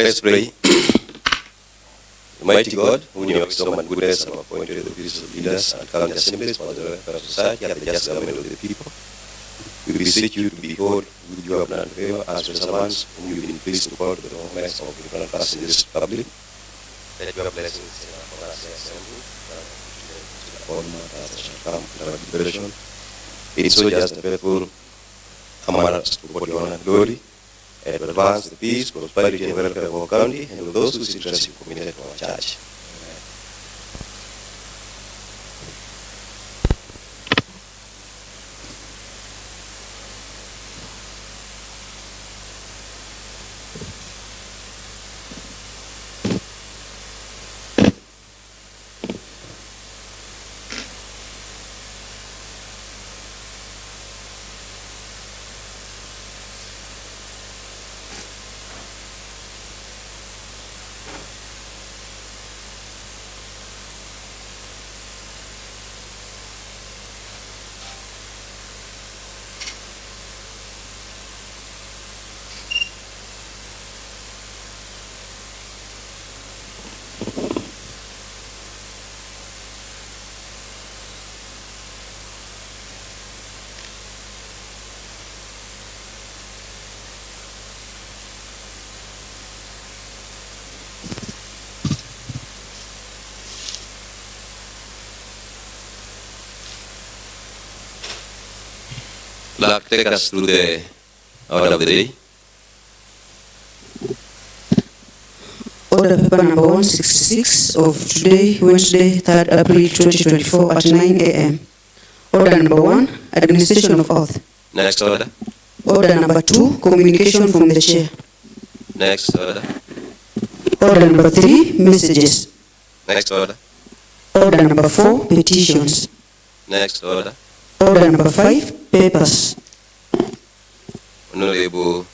Let's pray. Almighty God, who in your wisdom and goodness have appointed the offices of leaders and county assemblies for the welfare of society and the just government of the people, we beseech you to behold with your abundant favor as your servants whom you've been pleased to call to the governments of different classes in this republic. Let your blessings upon us assembly, upon us shall come to our liberation. It is so just and faithful among us to put your honor and glory, and to advance the peace, prosperity, and welfare of our county and of those whose interests you committed to our church. Lord, take us through the order of the day. Order paper number 166 of today, Wednesday, 3rd April 2024 at 9 a.m. Order number 1, administration of oath. Next order. Order number 2, communication from the chair. Next order. Order number 3, messages. Next order. Order number 4, petitions. Next order. Order number 5, papers. Honorable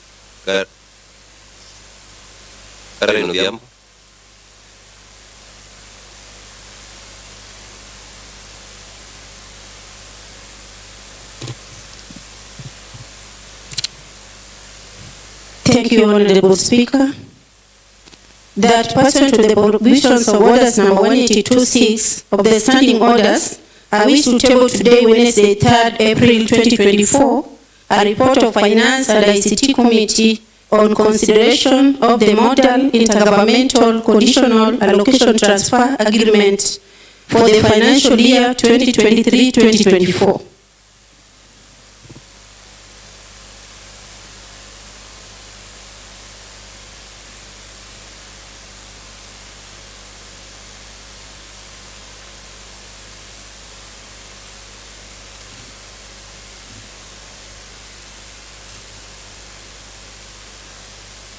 Karen Odhiambo. Thank you, Honorable Speaker. That pursuant to the provisions of Orders number 182.6 of the Standing Orders, I wish to table today, Wednesday, 3rd April 2024, a report of Finance and ICT Committee on consideration of the Model Intergovernmental Conditional Allocation Transfer Agreement for the financial year 2023-2024.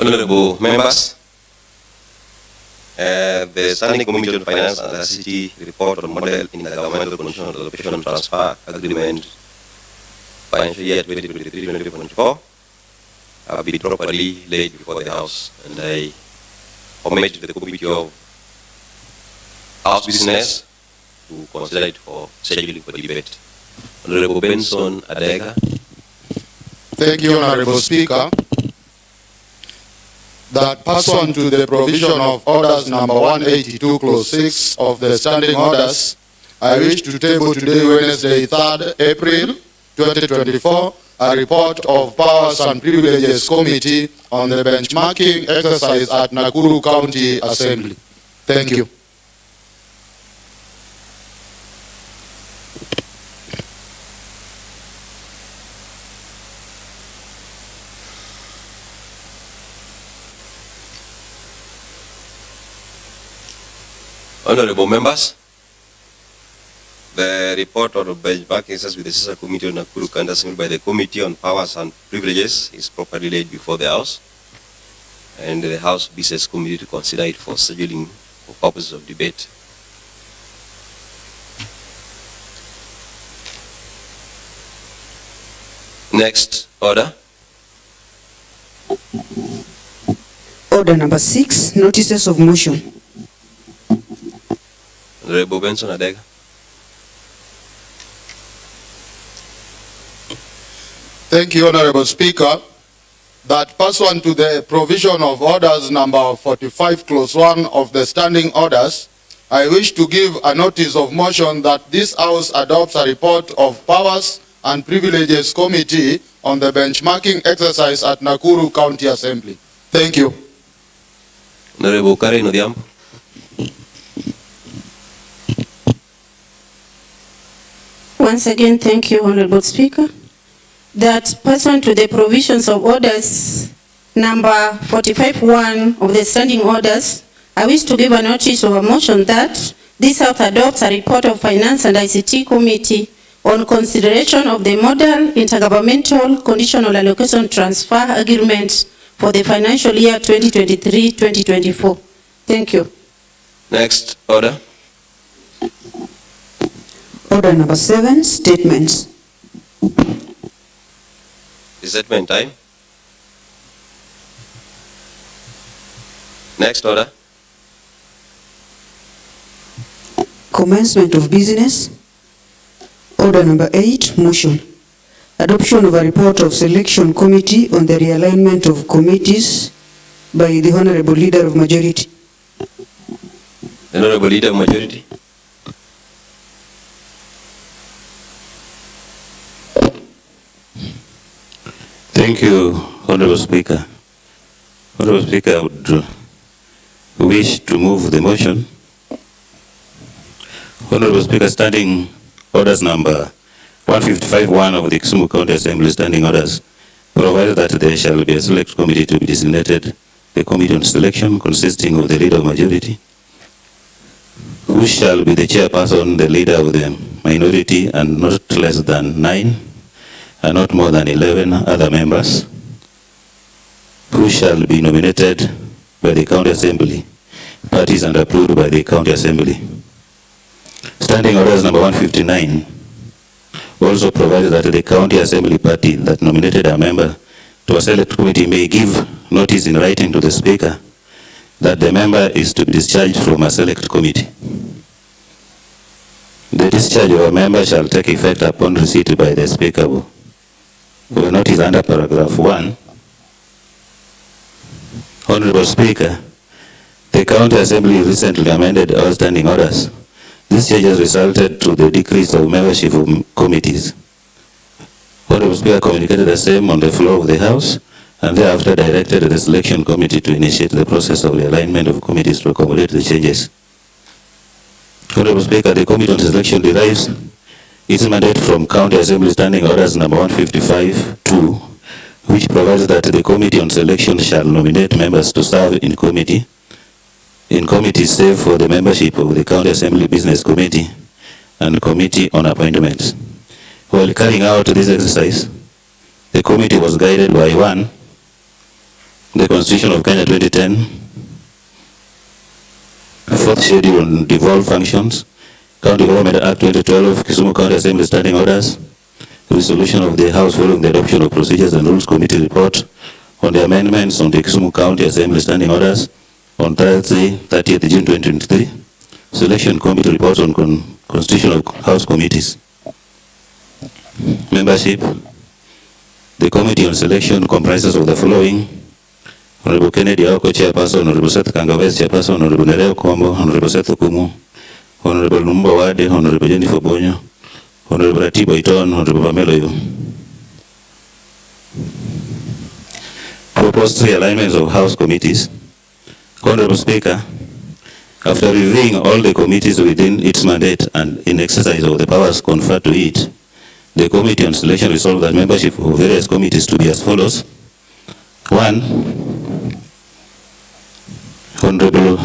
Honorable members, the Standing Committee on Finance and ICT report on Model Intergovernmental Conditional Allocation Transfer Agreement financial year 2023-2024 have been properly laid before the House, and I commit to the Committee of House Business to consider it for scheduling for debate. Honorable Benson Adega. Thank you, Honorable Speaker. That pursuant to the provision of Orders number 182, Clause 6 of the Standing Orders, I wish to table today, Wednesday, 3rd April 2024, a report of Powers and Privileges Committee on the benchmarking exercise at Nakuru County Assembly. Thank you. Honorable members, the report on benchmarking exercise with the Sister Committee on Nakuru County Assembly by the Committee on Powers and Privileges is properly laid before the House, and the House Business Committee to consider it for scheduling for purposes of debate. Next order. Order number 6, notices of motion. Honorable Benson Adega. Thank you, Honorable Speaker. that pursuant to the provision of orders number 45 clause 1 of the standing orders, I wish to give a notice of motion that this House adopts a report of Powers and Privileges Committee on the benchmarking exercise at Nakuru County Assembly. Thank you. Honorable Karen Odhiambo. Once again, thank you, Honorable Speaker. That pursuant to the provisions of orders number 45(1) of the standing orders, I wish to give a notice of a motion that this House adopts a report of Finance and ICT Committee on consideration of the model intergovernmental conditional allocation transfer agreement for the financial year 2023-2024. Thank you. Next order. Order number 7, statements. Statement time. Next order. Commencement of business. Order number 8, motion. Adoption of a report of selection committee on the realignment of committees by the Honorable Leader of Majority. The Honorable Leader of Majority. Thank you, Honorable Speaker. Honorable Speaker, I would wish to move the motion. Honorable Speaker, standing orders number 155(1) of the Kisumu County Assembly standing orders provides that there shall be a select committee to be designated, the committee on selection consisting of the leader of majority, who shall be the chairperson, the leader of the minority, and not less than 9 and not more than 11 other members, who shall be nominated by the County Assembly, parties and approved by the County Assembly. Standing orders number 159 also provides that the County Assembly party that nominated a member to a select committee may give notice in writing to the Speaker that the member is to be discharged from a select committee. The discharge of a member shall take effect upon receipt by the Speaker. The notice under paragraph 1. Honorable Speaker, the County Assembly recently amended all standing orders. These changes resulted to the decrease of membership of committees. Honorable Speaker communicated the same on the floor of the House and thereafter directed the selection committee to initiate the process of realignment of committees to accommodate the changes. Honorable Speaker, the committee on selection derives its mandate from County Assembly standing orders number 155(2), which provides that the committee on selection shall nominate members to serve in committees save for the membership of the County Assembly Business Committee and Committee on Appointments. While carrying out this exercise, the committee was guided by 1, the Constitution of Kenya 2010, 4th Schedule on Devolved Functions, County Government Act 2012, Kisumu County Assembly Standing Orders, resolution of the House following the adoption of Procedures and Rules Committee report on the amendments on the Kisumu County Assembly Standing Orders on Thursday, 30th June 2023, Selection Committee report on Constitutional House Committees. Membership. The Committee on Selection comprises of the following: Honorable Kennedy Aoko, Chairperson; Honorable Seth Kanga, Vice Chairperson; Honorable Nereo Kombo; Honorable Seth Okumu; Honorable Lumumba Wade; Honorable Jennifer Bonyo; Honorable Atibo Iton; Honorable Pamela Yu. Proposed realignments of House committees. Honorable Speaker, after reviewing all the committees within its mandate and in exercise of the powers conferred to it, the Committee on Selection resolved that membership of various committees to be as follows: 1. Honorable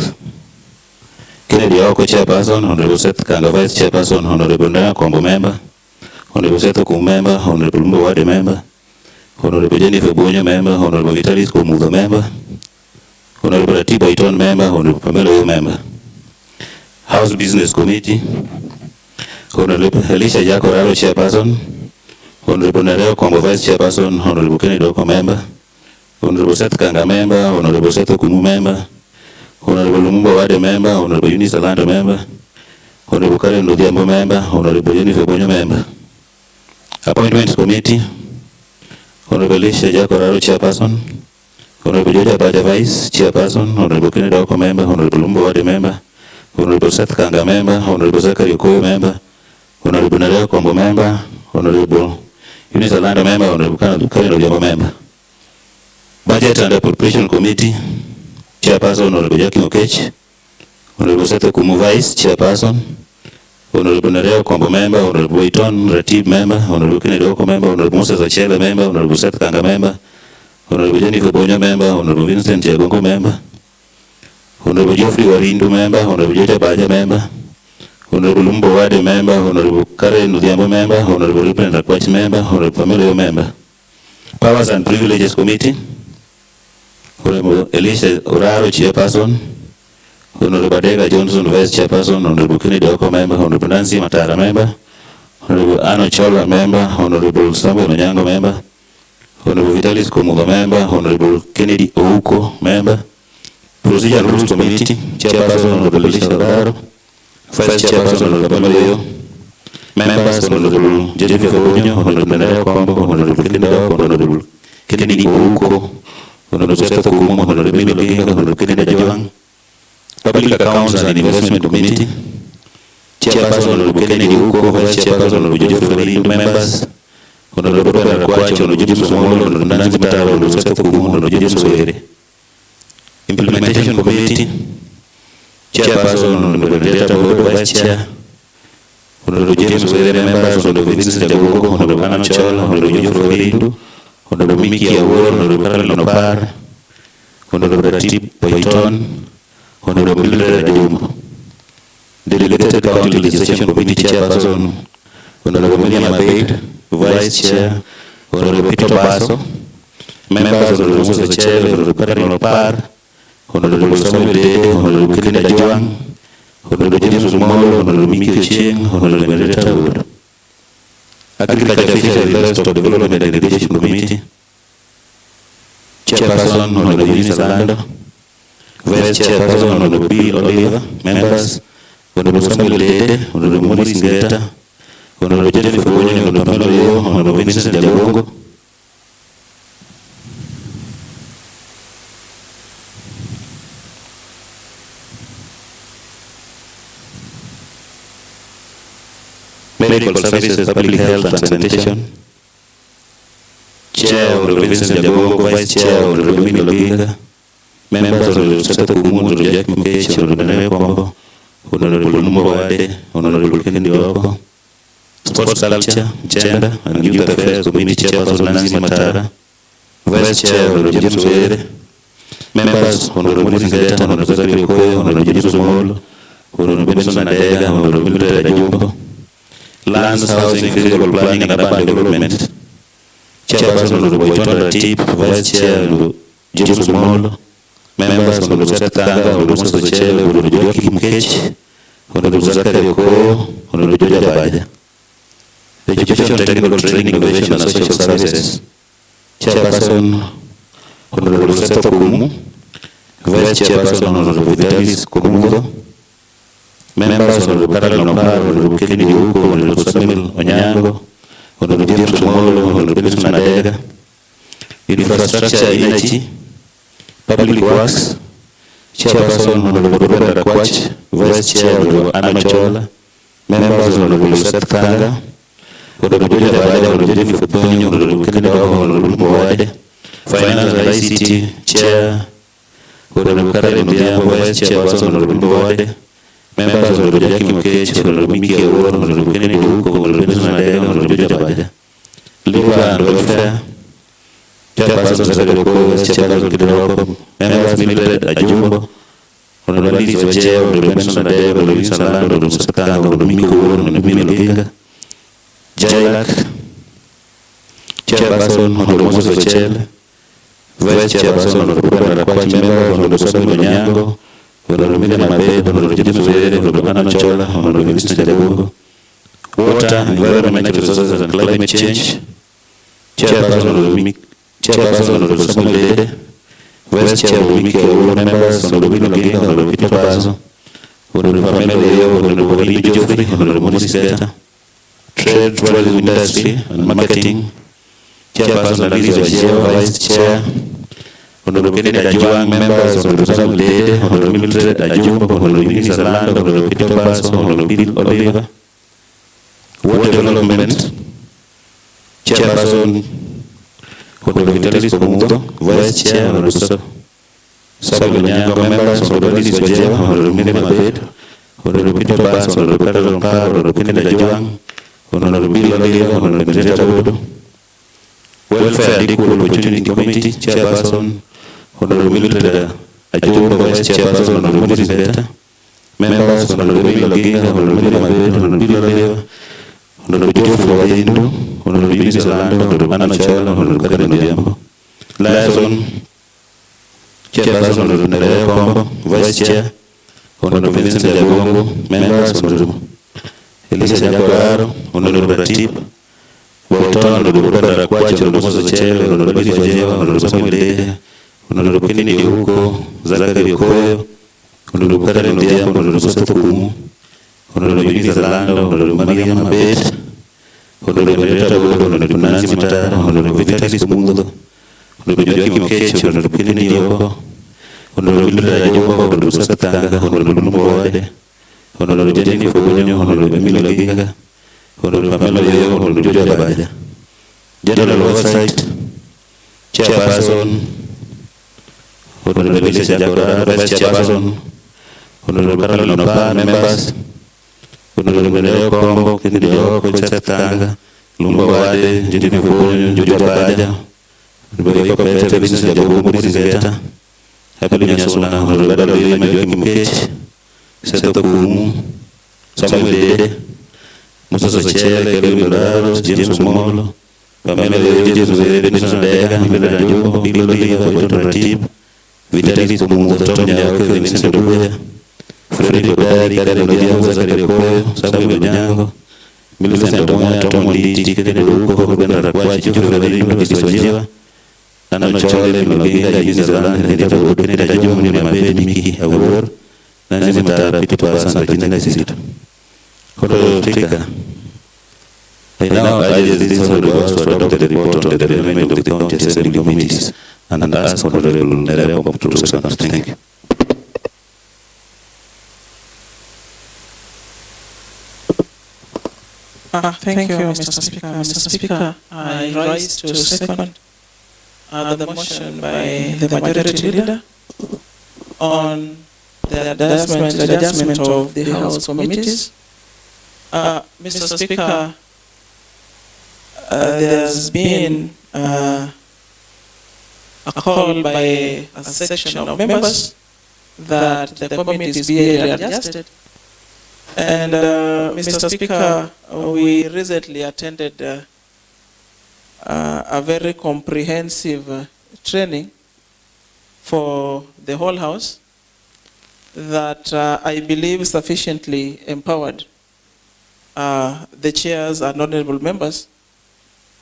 Kennedy Aoko, Chairperson; Honorable Seth Kanga, Vice Chairperson; Honorable Naya Kombo, Member; Honorable Seth Okumu, Member; Honorable Lumumba Wade, Member; Honorable Jennifer Bonyo, Member; Honorable Vitalis Kumuzo, Member; Honorable Atiba Iton, Member; Honorable Pamela Yu, Member. House Business Committee. Honorable Elisha Jacoraro, Chairperson; Honorable Nereo Kombo, Vice Chairperson; Honorable Kennedy Aoko, Member; Honorable Seth Kanga, Member; Honorable Seth Okumu, Member; Honorable Lumumba Wade, Member; Honorable Eunice Alando, Member; Honorable Karen Odhiambo, Member; Honorable Jennifer Bonyo, Member. Appointments Committee. Honorable Elisha Jacoraro, Chairperson; Honorable Georgia Baja Vice Chairperson, Honorable Kennedy Oko member, Honorable Lumbo Wade member, Honorable Seth Kanga member, Honorable Zachary Okoye member, Honorable Nadia Kombo member, Honorable Eunice Alanda member, Honorable Karen Odhiambo member. Budget and Appropriation Committee Chairperson, Honorable Jackie Okech, Honorable Seth Kumu Vice Chairperson, Honorable Nadia Kombo member, Honorable Waiton Ratib member, Honorable Kennedy Oko member, Honorable Moses Achele member, Honorable Seth Kanga member, Honorable Jennifer Bonya member, Honorable Vincent Jagongo member, Honorable Geoffrey Warindu member, Honorable Georgia Baja member, Honorable Lumbo Wade member, Honorable Karen Odhiambo member, Honorable Reverend Akwach member, Honorable Pamela member. Powers and Privileges Committee, Honorable Elisha Oraro Chairperson, Honorable Badega Johnson Vice Chairperson, Honorable Kennedy Oko member, Honorable Nancy Matara member, Honorable Ano Chola member, Honorable Samuel Onyango member, Honorable Vitalis Komuga member, Honorable Kennedy Ouko member. Procedure and Rules Committee, Chairperson Honorable Elisha Oraro, Vice Chairperson Honorable Pamela, members Honorable Jennifer Bonyo, Honorable Nadia Kombo, Honorable Kennedy Ouko, Honorable Seth Kumu, Honorable Mimi Loginga, Honorable Kennedy Ajuang. Public Accounts and Investment Committee, Chairperson Honorable Kennedy Ouko, Vice Chairperson Honorable Geoffrey Warindu, members Honorable Robert Akwach, Honorable James Omolo, Honorable Nancy Matara, Honorable Seth Kumu, Honorable James Were. Implementation Committee, Chairperson Honorable Henrietta Bodo, Vice Chair, Honorable James Were, members Honorable Vincent Jagongo, Honorable Ano Chola, Honorable Geoffrey Warindu, Honorable Mickey Awuor, Honorable Caroline Opar, Honorable Ratib Waiton, Honorable Mildred Ajumbo. Delegated County Legislation Committee Chairperson Honorable William Abeid, Vice Chair Honorable Peter Basso, members Honorable Moses Achele, Honorable Caroline Opar, Honorable Samuel Dede, Honorable Kennedy Ajuang, Honorable James Omolo, Honorable Mickey Ochieng, Honorable Henrietta Wood. Agriculture, Fisheries, Livestock Development and Irrigation Committee, Chairperson Honorable Eunice Alanda, Vice Chairperson Honorable Bill Oliver, members Honorable Samuel Dede, Honorable Maurice Ngeta, Honorable Jennifer Bonyo, Honorable Pamela, Honorable Vincent Jagongo. Medical Services, Public Health and Sanitation, Chair Honorable Vincent Jagongo, Vice Chair Honorable Mimi Loginga, members Honorable Seth Kumu, Honorable Jackie Okech, Honorable Nadia Kombo, Honorable Lumbo Wade, Honorable Kennedy Oko. Sports Culture, Gender and Youth Affairs Committee Chairperson Nancy Matara, Vice Chair Honorable James Were, members Honorable Maurice Ngeta, Honorable Zachary Okoye, Honorable James Omolo, Honorable Benson Adega, Honorable Mildred Ajumbo. Lands, Housing, Physical Planning and Urban Development, Chairperson Honorable Waiton Ratib, Vice Chair Honorable James Omolo, members Honorable Seth Kanga, Honorable Moses Achele, Honorable Joachim Okech, Honorable Zachary Okoye, Honorable Georgia Baja. Education, Technical Training, Innovation and Social Services, Chairperson Honorable Seth Kumu, Vice Chairperson Honorable Vitalis Komugo, members Honorable Caroline Opar, Honorable Kennedy Ouko, Honorable Samuel Onyango, Honorable James Omolo, Honorable Benson Adega. Infrastructure, Energy, Public Works, Chairperson Honorable Robert Akwach, Vice Chair Honorable Ano Chola, members Honorable Seth Kanga, Honorable Georgia Baja, Honorable Jennifer Bonyo, Honorable Kennedy Oko, Honorable Lumbo Wade, Finance and ICT Chair Honorable Caroline Odhiambo, Vice Chairperson Honorable Lumbo Wade, members Honorable Jackie Okech, Honorable Mickey Awuor, Honorable Kennedy Ouko, Honorable Benson Adega, Honorable Georgia Baja. Labor and Welfare, Chairperson Zachary Okoye, Vice Chairperson Kennedy Oko, members Mildred Ajumbo, Honorable Alice Wajeo, Honorable Benson Adega, Honorable Eunice Alanda, Honorable Seth Kanga, Honorable Mickey Awuor, Honorable Mimi Loginga. Jailak, Chairperson Honorable Moses Achele, Vice Chairperson Honorable Robert Akwach, members Honorable Samuel Onyango, Honorable William Abeid, Honorable James Were, Honorable Ano Chola, Honorable Vincent Jagongo. Water, Environment, Resources and Climate Change, Chairperson Honorable Samuel Dede, Vice Chair Honorable Mickey Awuor, members Honorable Mimi Loginga, Honorable Peter Basso, Honorable Pamela, Honorable Walibi Geoffrey, Honorable Maurice Ngeta. Trade, Tourism Industry and Marketing, Chairperson Alice Wajeo, Vice Chair Honorable Kennedy Ajuang, members, Honorable Samuel Dede, Honorable Mildred Ajumbo, Honorable Eunice Orlando, Honorable Peter Paso, Honorable Bill Oliver. Water Development, Chairperson, Honorable Vitalis Komuto, Vice Chair, Honorable Samuel Nyango, members, Honorable Liz Wajeva, Honorable Miriam Abed, Honorable Peter Paso, Honorable Carol Mpar, Honorable Kennedy Ajuang, Honorable Bill Oliver, Honorable Mildred Wodo. Welfare and Equal Opportunity Committee, Chairperson, Honorable Mildred Ajumbo, Vice Chairperson, Honorable Moses Beta. Members, Honorable Bill Oginga, Honorable Miriam Abed, Honorable Bill Oliver, Honorable Geoffrey Wadindu, Honorable Eunice Orlando, Honorable Anna Chola, Honorable Karen Odiambo. Liaison, Chairperson, Honorable Nereo Kombo, Vice Chair, Honorable Vincent Jagongo. Members, Honorable Elisa Jakoraro, Honorable Ratib, Bolton, Honorable Barbara Kwachi, Honorable Moses Chele, Honorable Liz Wajeva, Honorable Samuel Dede, Honorable Kennedy Huko, Zachary Okoyo, Honorable Karen Odiambo, Honorable Seth Kumu, Honorable Eunice Orlando, Honorable Miriam Abed, Honorable Mildred Wodo, Honorable Nancy Matara, Honorable Vitalis Komuto, Honorable Joaquim Okechi, Honorable Kennedy Oko, Honorable Mildred Ajumbo, Honorable Seth Tanga, Honorable Lumbo Wade, Honorable Jennifer Bunyo, Honorable Emilio Laginga, Honorable Pamela Leo, Honorable Jojo Abaja. General Oversight, Chairperson, Honorable Elisa Jakoraro, Vice Chairperson, Honorable Caroline Opa, members, Honorable Nereo Kombo, Kennedy Oko, Seth Tanga, Lumbo Wade, Jennifer Bunyo, Jojo Abaja, Honorable Iko Pete, Vincent Jagongo, Moses Beta, Happily Nyasona, Honorable Bada Lima, Joaquim Okechi, Seth Kumu, Samuel Dede, Moses Ochele, Kelvin Dorados, James Molo, Pamela James Benson Dega, Mildred Ajumbo, Bill Oliver, Bolton Ratib, Vitalis Komuto, Tom Nyauke, Vincent Obuya, Freddy Kodari, Karen Odiambo, Zachary Okoyo, Samuel Nyango, Millicent Omoya, Tom Onditi, Kennedy Huko, Ruben Arakwachi, Geoffrey Wadindu, Liz Wajeva, Nana Chole, Mloginga, Eunice Orlando, Henrietta Wodo, Kennedy Ajumbo, Miriam Abed, Miki Awor, Nancy Matara, Peter Paso, and Regina Sisito. Honorable Speaker, I now urge this Honorable House to adopt the report on the development of the county assembly committees and ask Honorable Nereo Kombo to second. Thank you. Thank you, Mr. Speaker. Mr. Speaker, I rise to second the motion by the majority leader on the adjustment of the House committees. Mr. Speaker, there's been a call by a section of members that the committees be readjusted. And Mr. Speaker, we recently attended a very comprehensive training for the whole House that I believe sufficiently empowered the chairs and honorable members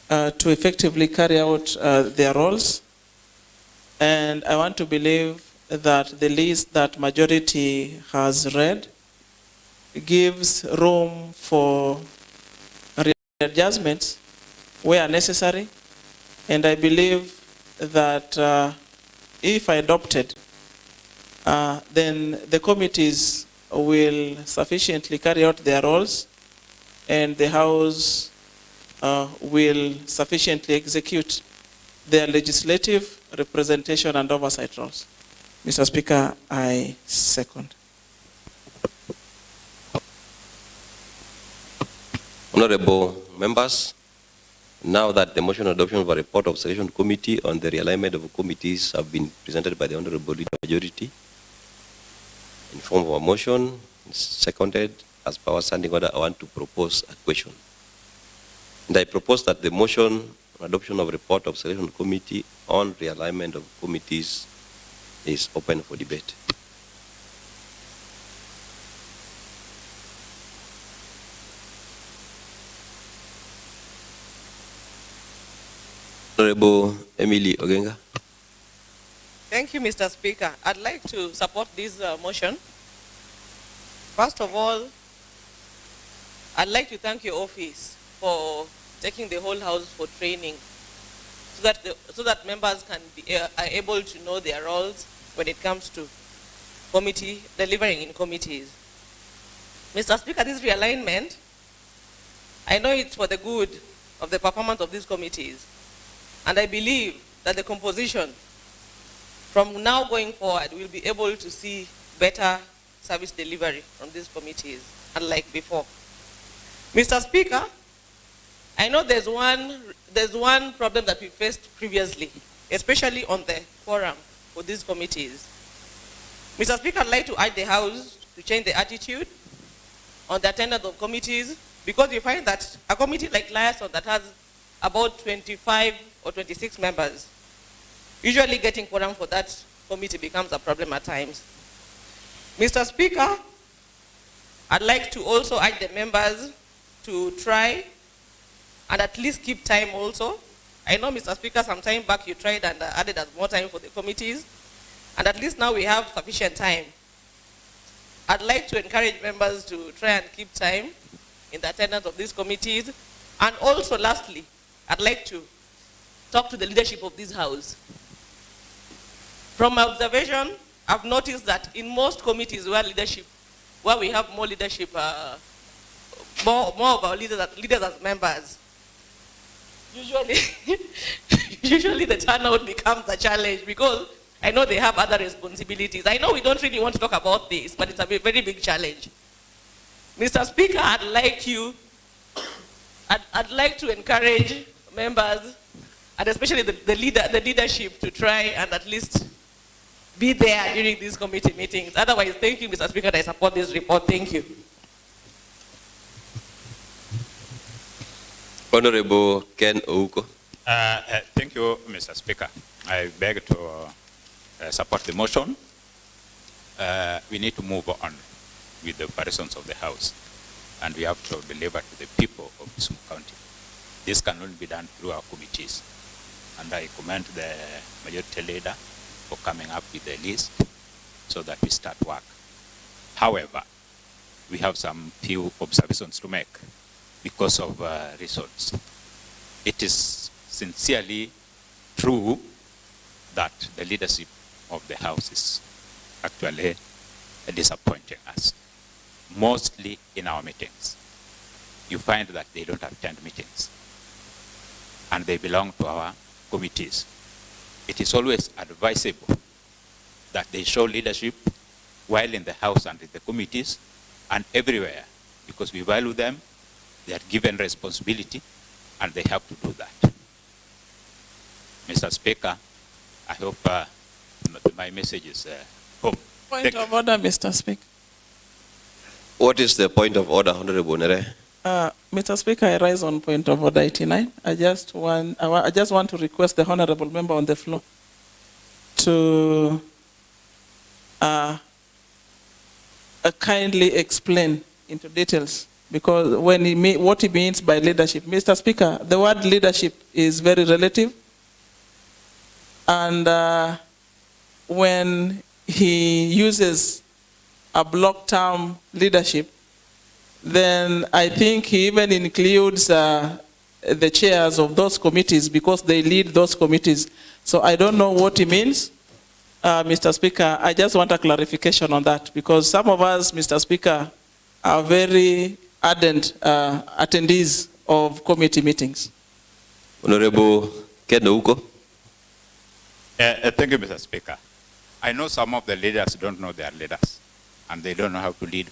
to effectively carry out their roles. And I want to believe that the list that majority has read gives room for readjustments where necessary. And I believe that if adopted, then the committees will sufficiently carry out their roles and the House will sufficiently execute their legislative representation and oversight roles. Mr. Speaker, I second. Honorable members, now that the motion adoption of a report of selection committee on the realignment of committees have been presented by the honorable leader majority in form of a motion, seconded as per our standing order, I want to propose a question. And I propose that the motion on adoption of report of selection committee on realignment of committees is open for debate. Honorable Emily Ogenga. Thank you, Mr. Speaker. I'd like to support this motion. First of all, I'd like to thank your office for taking the whole House for training so that members can be are able to know their roles when it comes to delivering in committees. Mr. Speaker, this realignment, I know it's for the good of the performance of these committees, and I believe that the composition from now going forward will be able to see better service delivery from these committees, unlike before. Mr. Speaker, I know there's one problem that we faced previously, especially on the quorum for these committees. Mr. Speaker, I'd like to urge the House to change the attitude on the attendance of committees, because you find that a committee like Liaison that has about 25 or 26 members, usually getting quorum for that committee becomes a problem at times. Mr. Speaker, I'd like to also urge the members to try and at least keep time also. I know, Mr. Speaker, some time back you tried and added as more time for the committees, and at least now we have sufficient time. I'd like to encourage members to try and keep time in the attendance of these committees. And also, lastly, I'd like to talk to the leadership of this House. From my observation, I've noticed that in most committees where we have more leadership, more of our leaders as members, usually the turnout becomes a challenge, because I know they have other responsibilities. I know we don't really want to talk about this, but it's a very big challenge. Mr. Speaker, I'd like to encourage members, and especially the leadership, to try and at least be there during these committee meetings. Otherwise, thank you, Mr. Speaker, and I support this report. Thank you. Honorable Ken Ouko. Thank you, Mr. Speaker. I beg to support the motion. We need to move on with the operations of the House, and we have to deliver to the people of Kisumu County. This can only be done through our committees, and I commend the majority leader for coming up with the list so that we start work. However, we have some few observations to make because of results. It is sincerely true that the leadership of the House is actually disappointing us, mostly in our meetings. You find that they don't attend meetings, and they belong to our committees. It is always advisable that they show leadership while in the House and in the committees and everywhere, because we value them. They are given responsibility, and they have to do that. Mr. Speaker, I hope my message is home. Point of order, Mr. Speaker. What is the point of order, Honorable Nere? Mr. Speaker, I rise on point of order 89. I just want to request the honorable member on the floor to kindly explain into details, because what he means by leadership. Mr. Speaker, the word leadership is very relative, and when he uses a block term leadership, then I think he even includes the chairs of those committees, because they lead those committees. So I don't know what he means, Mr. Speaker. I just want a clarification on that, because some of us, Mr. Speaker, are very ardent attendees of committee meetings. Honorable Ken Ouko. Thank you, Mr. Speaker. I know some of the leaders don't know their leaders, and they don't know how to lead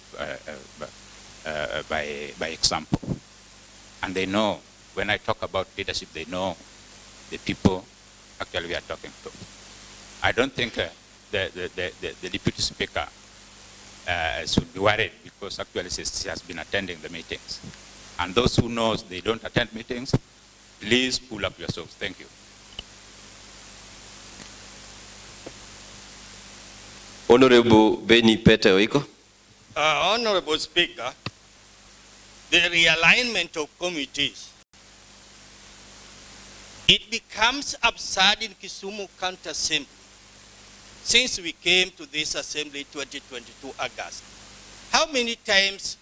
by example. And they know, when I talk about leadership, they know the people actually we are talking to. I don't think the Deputy Speaker should be worried, because actually she has been attending the meetings. And those who know they don't attend meetings, please pull up yourselves. Thank you. Honorable Benny Peter Oiko. Honorable Speaker, the realignment of committees, it becomes absurd in Kisumu County Assembly since we came to this assembly 2022 August. How many times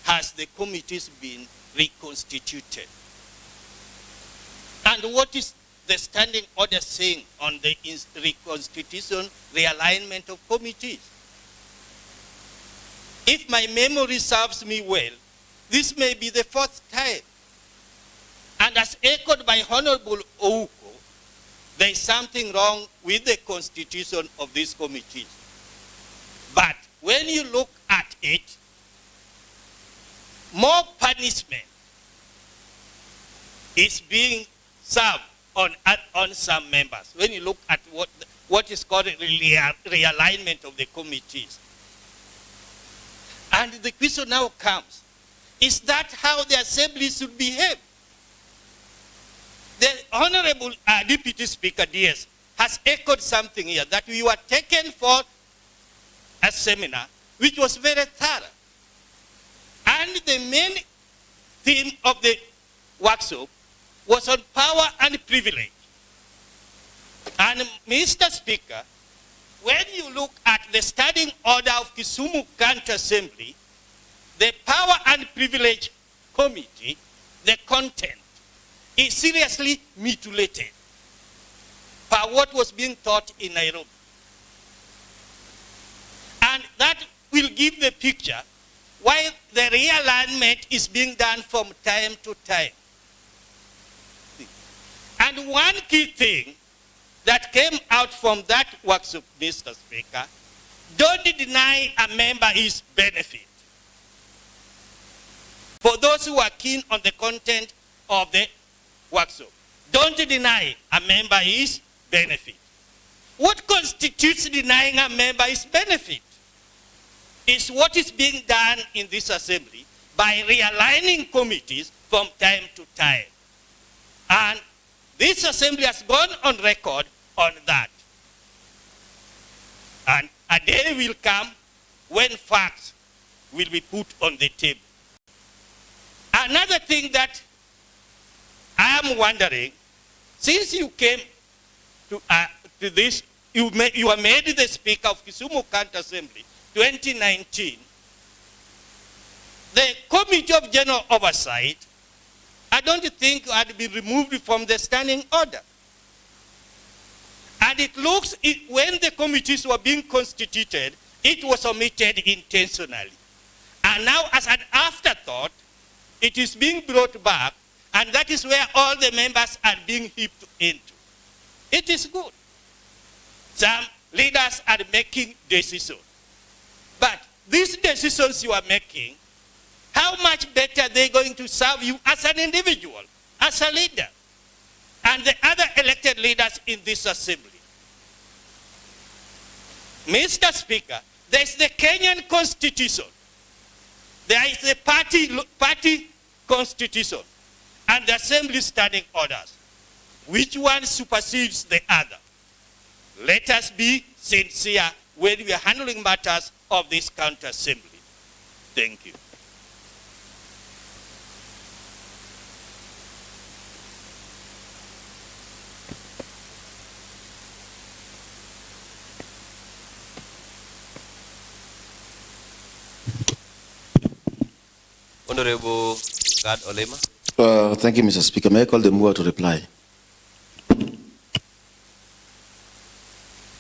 has the committees been reconstituted? And what is the standing order saying on the reconstitution realignment of committees? If my memory serves me well, this may be the fourth time. And as echoed by Honorable Ouko, there is something wrong with the constitution of these committees. But when you look at it, more punishment is being served on some members. When you look at what is called realignment of the committees. And the question now comes, is that how the assembly should behave? The Honorable Deputy Speaker, DS, has echoed something here, that we were taken for a seminar which was very thorough. And the main theme of the workshop was on power and privilege. And Mr. Speaker, when you look at the standing order of Kisumu County Assembly, the Power and Privilege Committee, the content is seriously mutilated by what was being taught in Nairobi. And that will give the picture why the realignment is being done from time to time. And one key thing that came out from that workshop, Mr. Speaker, don't deny a member his benefit. For those who are keen on the content of the workshop, don't deny a member his benefit. What constitutes denying a member his benefit is what is being done in this assembly by realigning committees from time to time. And this assembly has gone on record on that. And a day will come when facts will be put on the table. Another thing that I am wondering, since you came to this, you were made the Speaker of Kisumu County Assembly 2019, the Committee of General Oversight, I don't think had been removed from the standing order. And it looks, when the committees were being constituted, it was omitted intentionally. And now, as an afterthought, it is being brought back, and that is where all the members are being heaped into. It is good. Some leaders are making decisions. But these decisions you are making, how much better are they going to serve you as an individual, as a leader, and the other elected leaders in this assembly? Mr. Speaker, there is the Kenyan Constitution. There is the party constitution and the assembly standing orders. Which one supersedes the other? Let us be sincere when we are handling matters of this county assembly. Thank you. Honorable God Olema. Thank you, Mr. Speaker. May I call the mover to reply?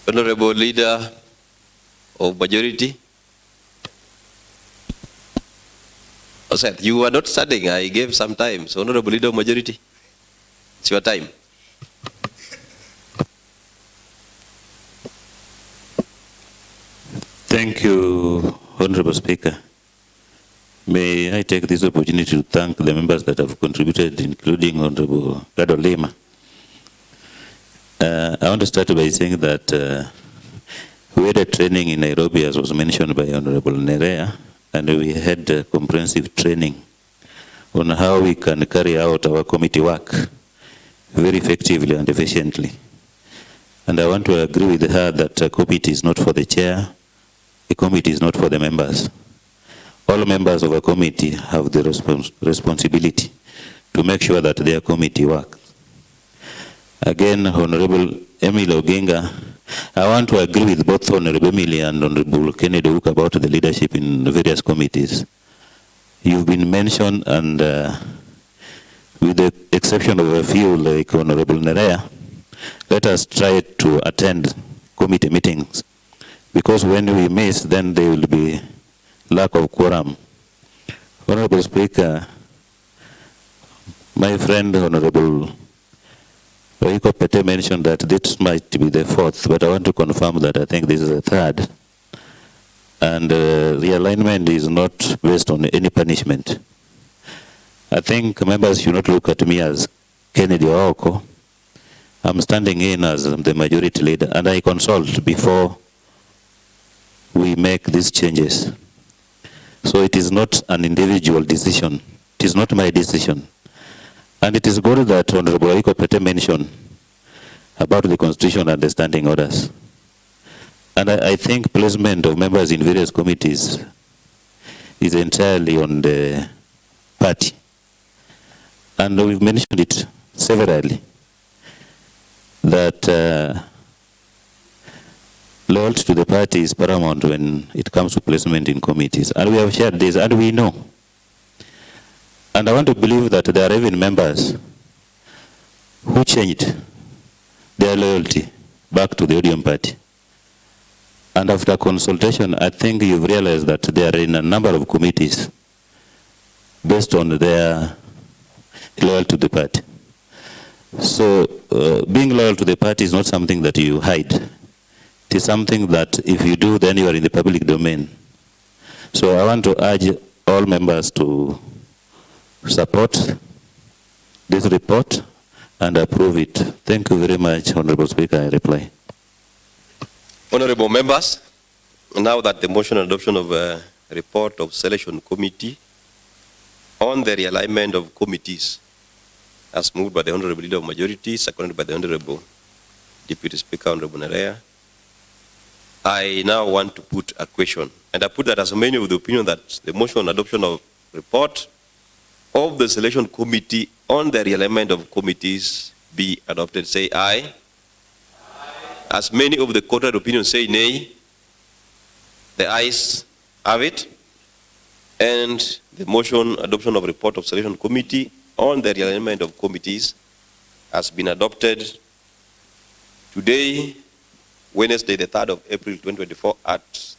Honorable Leader of Majority. Oseth, you were not studying. I gave some time. So, Honorable Leader of Majority, it's your time. Thank you, Honorable Speaker. May I take this opportunity to thank the members that have contributed, including Honorable Gado Lema. I want to start by saying that we had a training in Nairobi, as was mentioned by Honorable Nerea, and we had a comprehensive training on how we can carry out our committee work very effectively and efficiently. And I want to agree with her that a committee is not for the chair, a committee is not for the members. All members of a committee have the responsibility to make sure that their committee works. Again, Honorable Emily Oginga, I want to agree with both Honorable Emily and Honorable Kennedy Hook about the leadership in various committees. You've been mentioned, and with the exception of a few like Honorable Nerea, let us try to attend committee meetings, because when we miss, then there will be lack of quorum. Honorable Speaker, my friend Honorable Oiko Pete mentioned that this might be the fourth, but I want to confirm that I think this is the third. And the alignment is not based on any punishment. I think members should not look at me as Kennedy Ooko. I'm standing in as the majority leader, and I consult before we make these changes. So it is not an individual decision. It is not my decision. And it is good that Honorable Oiko Pete mentioned about the constitution and the standing orders. And I think placement of members in various committees is entirely on the party. And we've mentioned it severally, that loyalty to the party is paramount when it comes to placement in committees. And we have shared this, and we know. And I want to believe that there are even members who changed their loyalty back to the ODM party. And after consultation, I think you've realized that they are in a number of committees based on their loyalty to the party. So being loyal to the party is not something that you hide. It is something that if you do, then you are in the public domain. So I want to urge all members to support this report and approve it. Thank you very much, Honorable Speaker. I reply. Honorable members, now that the motion and adoption of a report of selection committee on the realignment of committees as moved by the Honorable Leader of Majority, seconded by the Honorable Deputy Speaker, Honorable Nerea, I now want to put a question. And I put that as many of the opinion that the motion on adoption of report of the selection committee on the realignment of committees be adopted. Say aye. As many of the quoted opinions say nay, the ayes have it. And the motion adoption of report of selection committee on the realignment of committees has been adopted today, Wednesday, the 3rd of April, 2024 at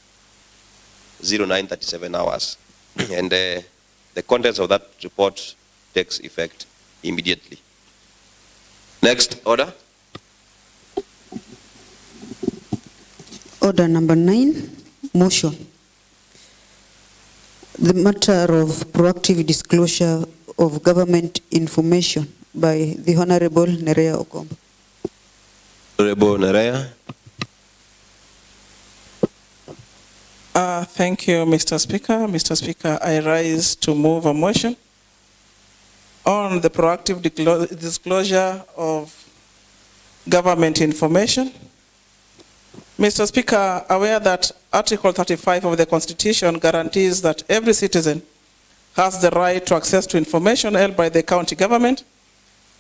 09:37 hours. And the contents of that report takes effect immediately. Next order. Order number 9, motion. The matter of proactive disclosure of government information by the Honorable Nerea Okombo. Honorable Nerea. Thank you, Mr. Speaker. Mr. Speaker, I rise to move a motion on the proactive disclosure of government information. Mr. Speaker, aware that Article 35 of the Constitution guarantees that every citizen has the right to access to information held by the county government,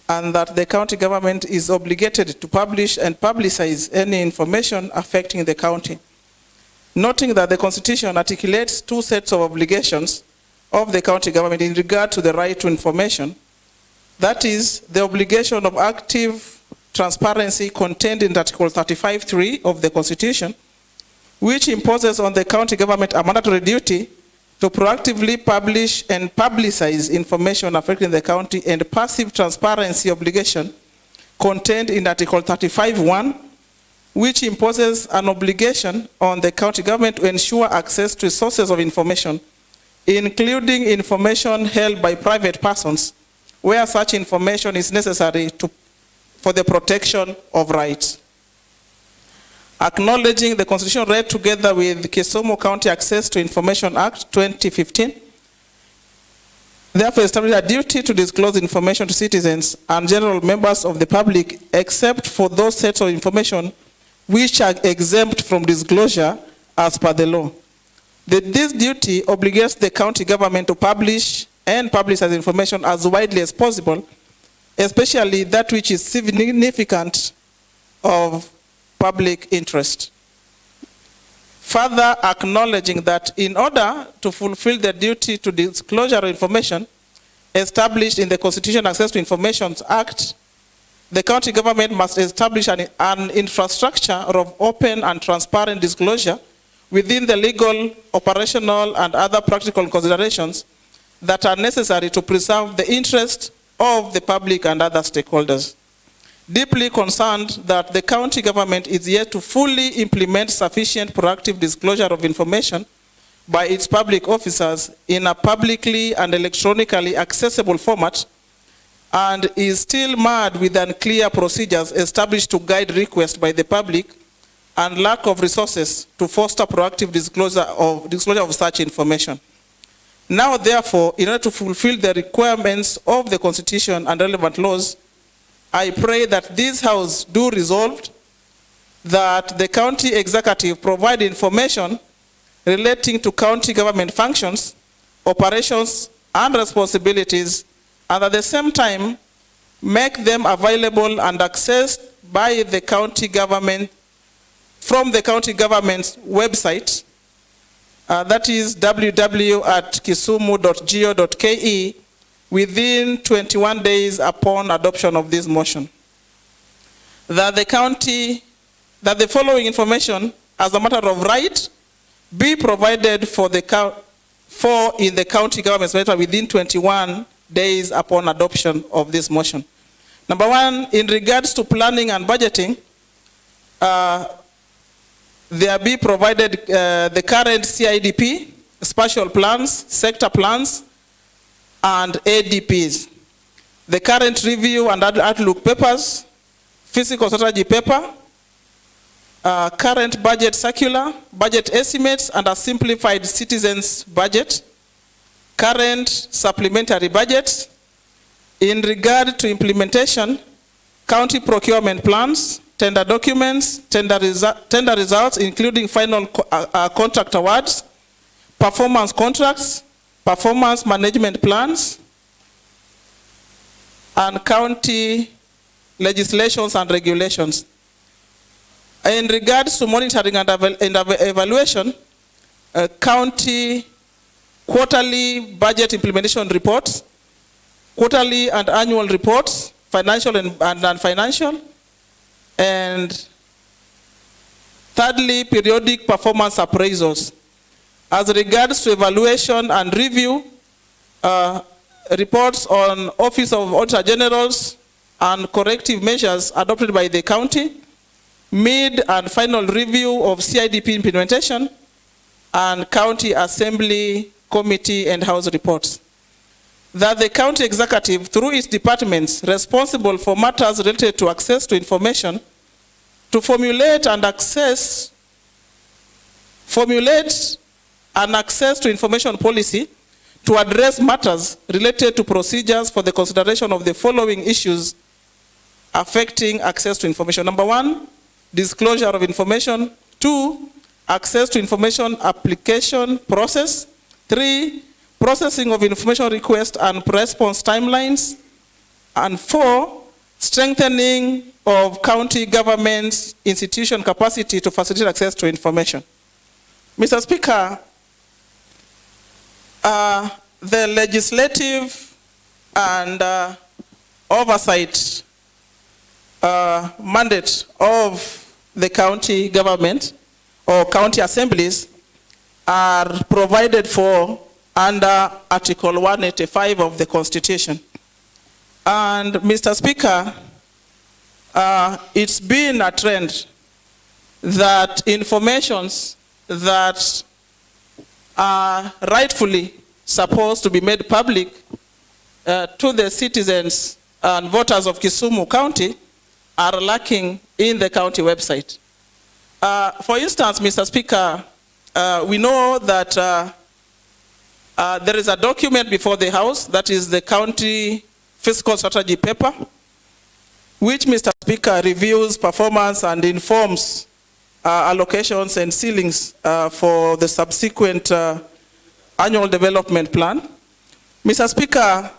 and that the county government is obligated to publish and publicize any information affecting the county. Noting that the Constitution articulates two sets of obligations of the county government in regard to the right to information, that is, the obligation of active transparency contained in Article 35(3) of the Constitution, which imposes on the county government a mandatory duty to proactively publish and publicize information affecting the county, and passive transparency obligation contained in Article 35(1), which imposes an obligation on the county government to ensure access to sources of information, including information held by private persons, where such information is necessary for the protection of rights. Acknowledging the Constitution read together with Kisumu County Access to Information Act 2015, therefore establish a duty to disclose information to citizens and general members of the public, except for those sets of information which are exempt from disclosure as per the law. This duty obligates the county government to publish and publicize information as widely as possible, especially that which is significant of public interest. Further acknowledging that in order to fulfill the duty to disclosure of information, established in the Constitution Access to Information Act, the county government must establish an infrastructure of open and transparent disclosure within the legal, operational, and other practical considerations that are necessary to preserve the interest of the public and other stakeholders. Deeply concerned that the county government is yet to fully implement sufficient proactive disclosure of information by its public officers in a publicly and electronically accessible format, and is still marred with unclear procedures established to guide requests by the public and lack of resources to foster proactive disclosure of such information. Now, therefore, in order to fulfill the requirements of the Constitution and relevant laws, I pray that this House do resolve that the county executive provide information relating to county government functions, operations, and responsibilities, and at the same time, make them available and accessed by the county government from the county government's website, that is www.kisumu.go.ke, within 21 days upon adoption of this motion. That the following information, as a matter of right, be provided in the county government's website within 21 days upon adoption of this motion. Number one, in regards to planning and budgeting, there be provided the current CIDP, spatial plans, sector plans, and ADPs. The current review and outlook papers, physical strategy paper, current budget circular, budget estimates, and a simplified citizens budget, current supplementary budgets. In regard to implementation, county procurement plans, tender documents, tender results, including final contract awards, performance contracts, performance management plans, and county legislations and regulations. In regards to monitoring and evaluation, county quarterly budget implementation reports, quarterly and annual reports, financial and non-financial, and thirdly, periodic performance appraisals. As regards to evaluation and review, reports on Office of Auditor Generals and corrective measures adopted by the county, mid and final review of CIDP implementation, and county assembly, committee, and house reports. That the county executive, through its departments responsible for matters related to access to information, to formulate an access to information policy to address matters related to procedures for the consideration of the following issues affecting access to information. Number one, disclosure of information. 2, access to information application process. 3, processing of information request and response timelines. And 4, strengthening of county government's institution capacity to facilitate access to information. Mr. Speaker, the legislative and oversight mandate of the county government or county assemblies are provided for under Article 185 of the Constitution. And Mr. Speaker, it's been a trend that informations that are rightfully supposed to be made public to the citizens and voters of Kisumu County are lacking in the county website. For instance, Mr. Speaker, we know that there is a document before the House, that is the county fiscal strategy paper, which, Mr. Speaker, reviews performance and informs allocations and ceilings for the subsequent annual development plan. Mr. Speaker,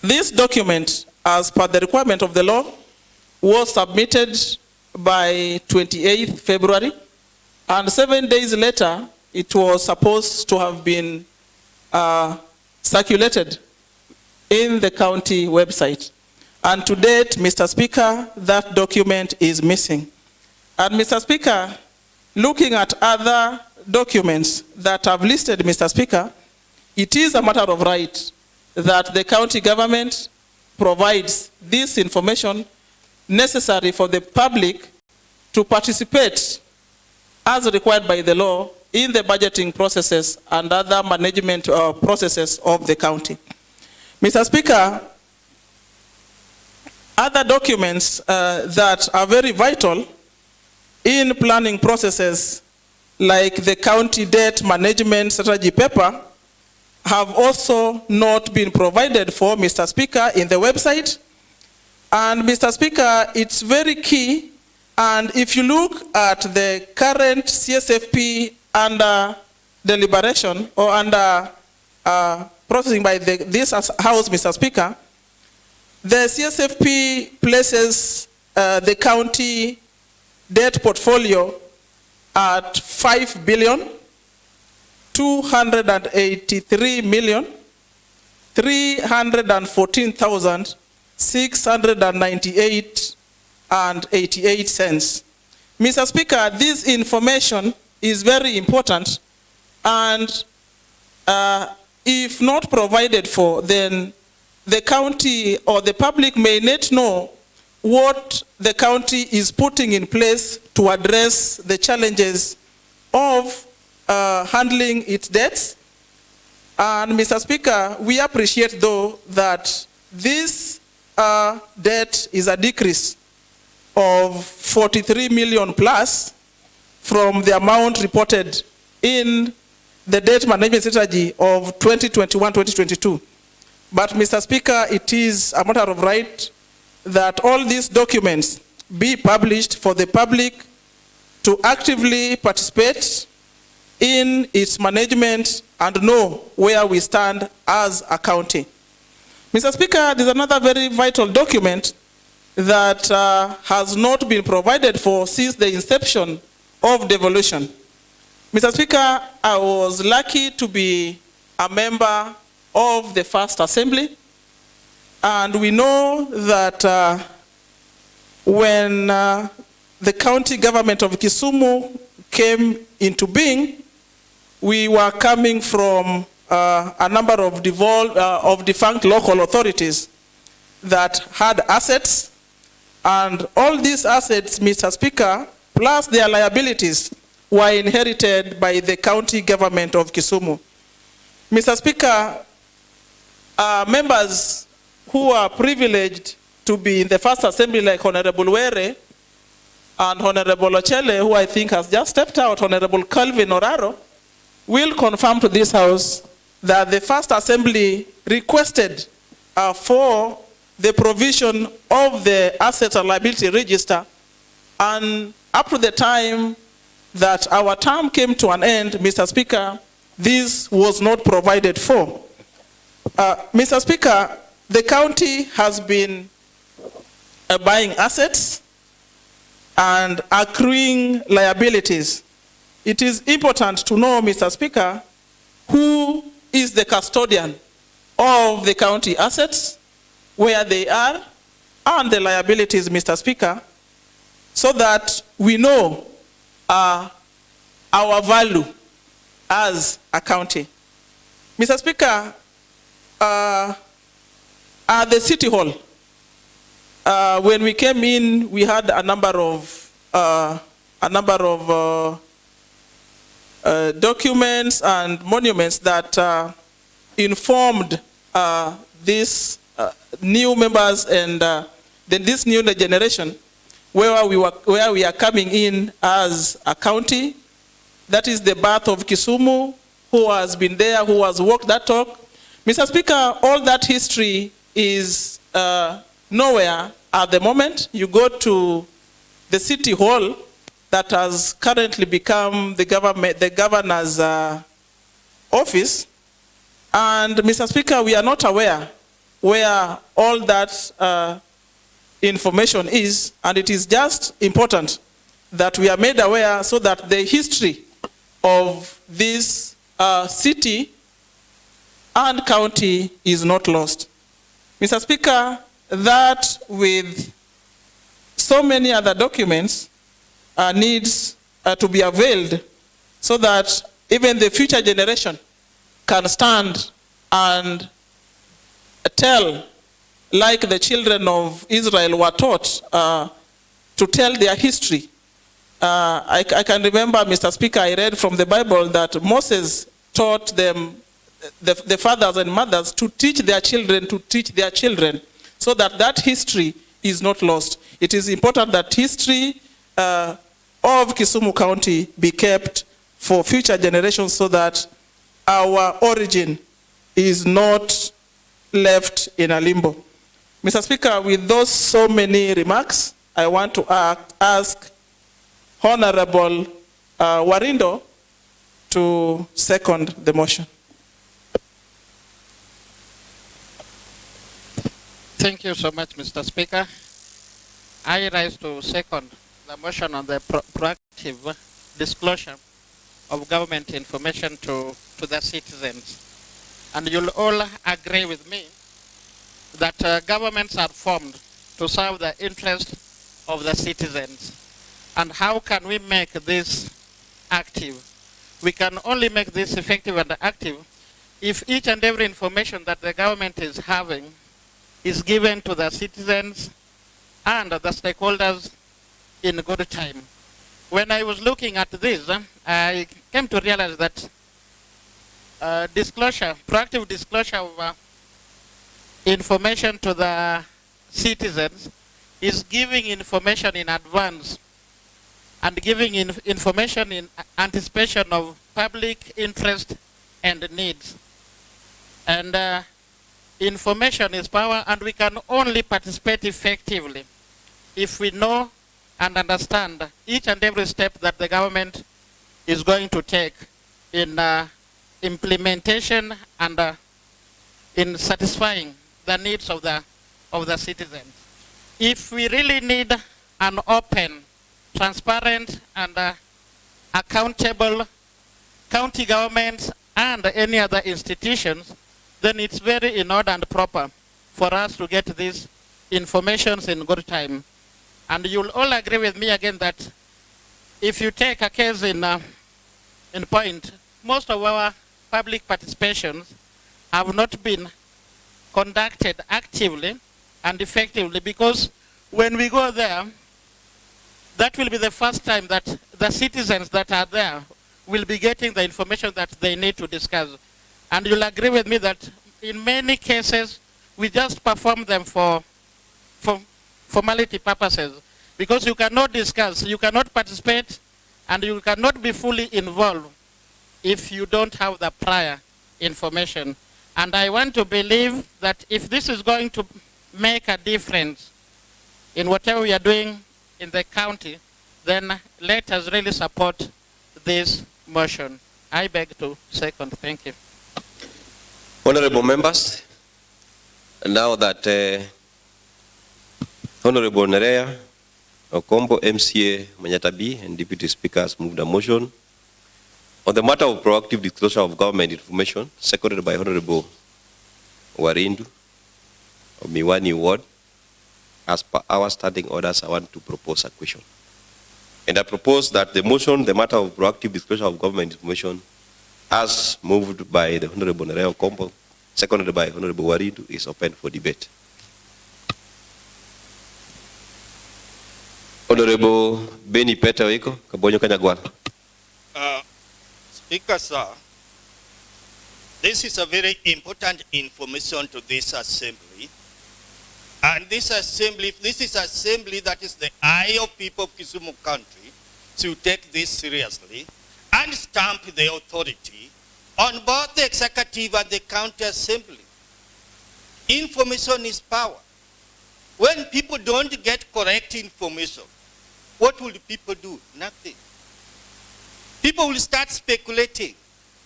this document, as per the requirement of the law, was submitted by 28th February, and 7 days later, it was supposed to have been circulated in the county website. And to date, Mr. Speaker, that document is missing. And Mr. Speaker, looking at other documents that have listed, Mr. Speaker, it is a matter of right that the county government provides this information necessary for the public to participate as required by the law in the budgeting processes and other management processes of the county. Mr. Speaker, other documents that are very vital in planning processes, like the county debt management strategy paper, have also not been provided for, Mr. Speaker, in the website. And Mr. Speaker, it's very key. And if you look at the current CSFP under deliberation or under processing by this House, Mr. Speaker, the CSFP places the county debt portfolio at 5,283,314,698.88. Mr. Speaker, this information is very important, and if not provided for, then the county or the public may not know what the county is putting in place to address the challenges of handling its debts. And Mr. Speaker, we appreciate though that this debt is a decrease of 43 million plus from the amount reported in the debt management strategy of 2021-2022. But Mr. Speaker, it is a matter of right that all these documents be published for the public to actively participate in its management and know where we stand as a county. Mr. Speaker, there's another very vital document that has not been provided for since the inception of devolution. Mr. Speaker, I was lucky to be a member of the first assembly, and we know that when the county government of Kisumu came into being, we were coming from a number of defunct local authorities that had assets, and all these assets, Mr. Speaker, plus their liabilities, were inherited by the county government of Kisumu. Mr. Speaker, members who are privileged to be in the first assembly, like Honorable Were and Honorable Ochele, who I think has just stepped out, Honorable Calvin Oraro, will confirm to this House that the first assembly requested for the provision of the assets and liability register, and up to the time that our term came to an end, Mr. Speaker, this was not provided for. Mr. Speaker, the county has been buying assets and accruing liabilities. It is important to know, Mr. Speaker, who is the custodian of the county assets, where they are, and the liabilities, Mr. Speaker, so that we know our value as a county. Mr. Speaker, at the City Hall, when we came in, we had a number of documents and monuments that informed these new members and then this new generation where we are coming in as a county. That is the birth of Kisumu, who has been there, who has walked that talk. Mr. Speaker, all that history is nowhere at the moment. You go to the City Hall that has currently become the governor's office. And Mr. Speaker, we are not aware where all that information is, and it is just important that we are made aware so that the history of this city and county is not lost. Mr. Speaker, that with so many other documents needs to be availed so that even the future generation can stand and tell, like the children of Israel were taught to tell their history. I can remember, Mr. Speaker, I read from the Bible that Moses taught them, the fathers and mothers, to teach their children, so that that history is not lost. It is important that history of Kisumu County be kept for future generations so that our origin is not left in a limbo. Mr. Speaker, with those so many remarks, I want to ask Honorable Warindo to second the motion. Thank you so much, Mr. Speaker. I rise to second the motion on the proactive disclosure of government information to the citizens. And you'll all agree with me that governments are formed to serve the interest of the citizens. And how can we make this active? We can only make this effective and active if each and every information that the government is having is given to the citizens and the stakeholders in good time. When I was looking at this, I came to realize that proactive disclosure of information to the citizens is giving information in advance and giving information in anticipation of public interest and needs. And information is power, and we can only participate effectively if we know and understand each and every step that the government is going to take in implementation and in satisfying the needs of the citizens. If we really need an open, transparent, and accountable county governments and any other institutions, then it's very in order and proper for us to get these informations in good time. And you'll all agree with me again that if you take a case in point, most of our public participations have not been conducted actively and effectively, because when we go there, that will be the first time that the citizens that are there will be getting the information that they need to discuss. And you'll agree with me that in many cases, we just perform them for formality purposes, because you cannot discuss, you cannot participate, and you cannot be fully involved if you don't have the prior information. And I want to believe that if this is going to make a difference in whatever we are doing in the county, then let us really support this motion. I beg to second. Thank you. Honorable members, now that Honorable Nerea Okombo, MCA Manyatabi, and Deputy Speaker has moved a motion on the matter of proactive disclosure of government information, seconded by Honorable Warindu of Miwani Ward. As per our standing orders, I want to propose a question. And I propose that the motion, the matter of proactive disclosure of government information, as moved by the Honorable Nerea Okombo, seconded by Honorable Warindu, is open for debate. Honorable Beni Peter Weko, Kabonyo Kanyagwal. Speaker, sir, this is a very important information to this assembly. And this assembly that is the eye of people of Kisumu country, to take this seriously and stamp the authority on both the executive and the county assembly. Information is power. When people don't get correct information, what will people do? Nothing. People will start speculating,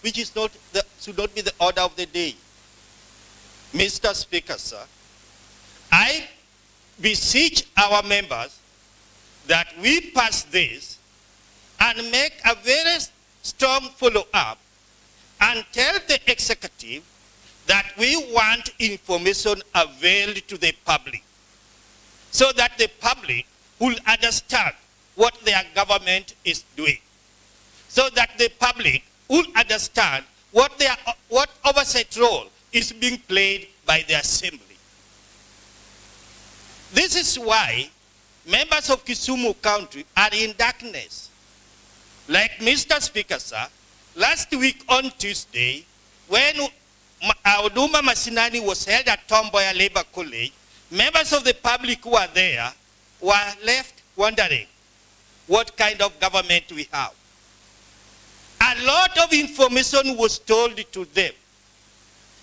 which is should not be the order of the day. Mr. Speaker, sir, I beseech our members that we pass this and make a very strong follow-up and tell the executive that we want information availed to the public so that the public will understand what their government is doing, so that the public will understand what oversight role is being played by the assembly. This is why members of Kisumu County are in darkness. Like Mr. Speaker, sir, last week on Tuesday, when Huduma Mashinani was held at Tomboya Labor College, members of the public who were there were left wondering what kind of government we have. A lot of information was told to them,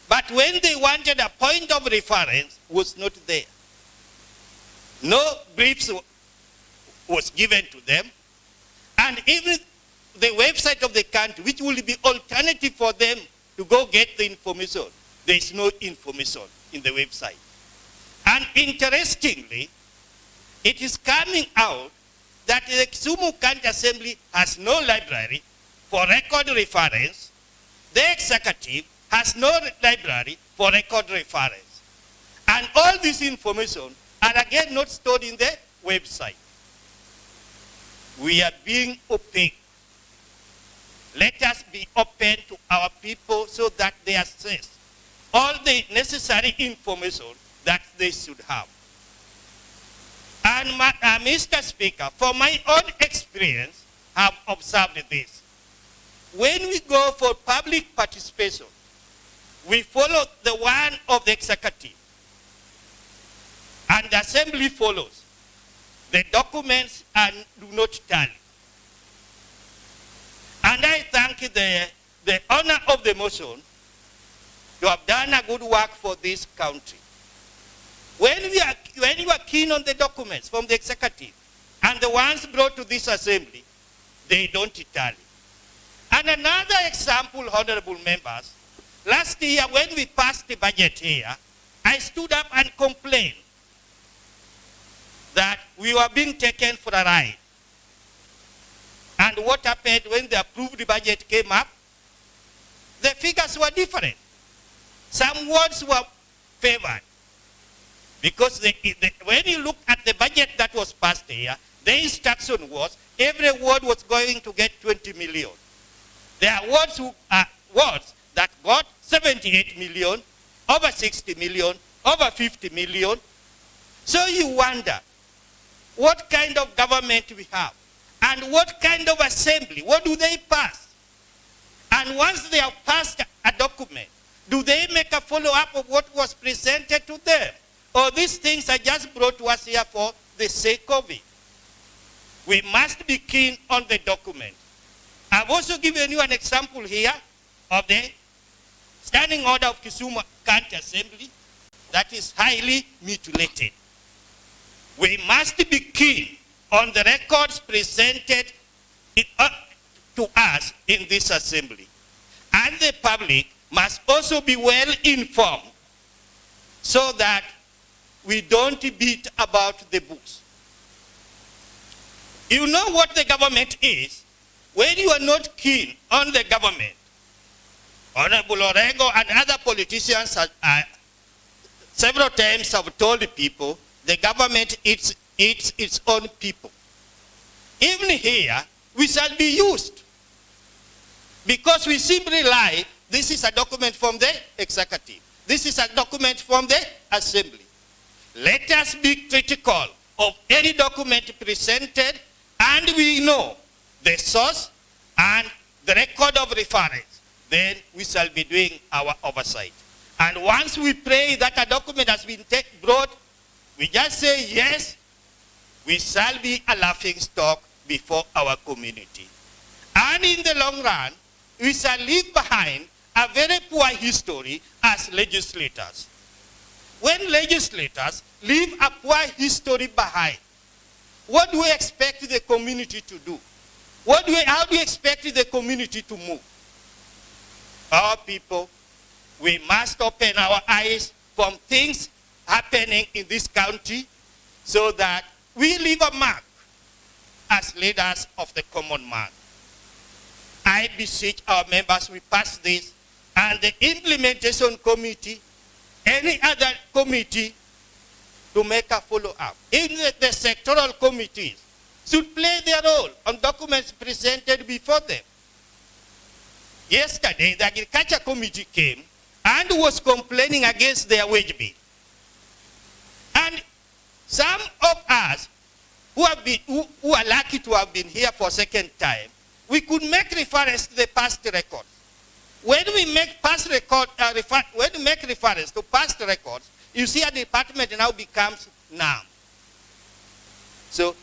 but when they wanted a point of reference, was not there. No briefs was given to them, and even the website of the country, which will be alternative for them to go get the information, there is no information in the website. And interestingly, it is coming out that the Kisumu County Assembly has no library for record reference. The executive has no library for record reference. And all this information are again not stored in the website. We are being opaque. Let us be open to our people so that they access all the necessary information that they should have. And Mr. Speaker, from my own experience, I have observed this. When we go for public participation, we follow the one of the executive, and the assembly follows. The documents do not tally. And I thank the owner of the motion to have done a good work for this country. When you are keen on the documents from the executive and the ones brought to this assembly, they don't tally. And another example, honorable members, last year when we passed the budget here, I stood up and complained that we were being taken for a ride. And what happened when the approved budget came up? The figures were different. Some wards were favored. Because when you look at the budget that was passed here, the instruction was every ward was going to get 20 million. There are wards that got 78 million, over 60 million, over 50 million. So you wonder, what kind of government we have? And what kind of assembly? What do they pass? And once they have passed a document, do they make a follow-up of what was presented to them? Or these things are just brought to us here for the sake of it? We must be keen on the document. I've also given you an example here of the standing order of Kisumu County Assembly that is highly mutilated. We must be keen on the records presented to us in this assembly. And the public must also be well informed so that we don't beat about the bush. You know what the government is when you are not keen on the government. Honorable Orego and other politicians several times have told people the government eats its own people. Even here, we shall be used. Because we simply lie, this is a document from the executive. This is a document from the assembly. Let us be critical of any document presented, and we know the source and the record of reference. Then we shall be doing our oversight. And once we pray that a document has been brought, we just say yes, we shall be a laughing stock before our community. And in the long run, we shall leave behind a very poor history as legislators. When legislators leave a poor history behind, what do we expect the community to do? How do we expect the community to move? Our people, we must open our eyes from things happening in this country so that we leave a mark as leaders of the common man. I beseech our members, we pass this and the implementation committee, any other committee to make a follow-up. Even the sectoral committees should play their role on documents presented before them. Yesterday, the Agriculture Committee came and was complaining against their wage bill. And some of us who are lucky to have been here for a second time, we could make reference to the past records. When we make reference to past records, you see a department now becomes numb. So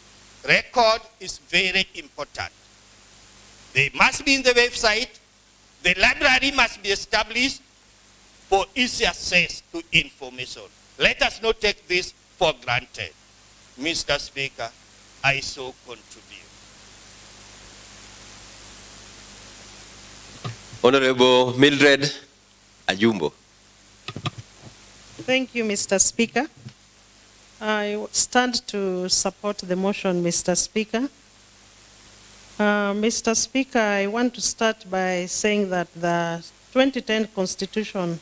record is very important. They must be in the website. The library must be established for easy access to information. Let us not take this for granted. Mr. Speaker, I so contribute. Honorable Mildred Ajumbo. Thank you, Mr. Speaker. I stand to support the motion, Mr. Speaker. Mr. Speaker, I want to start by saying that the 2010 Constitution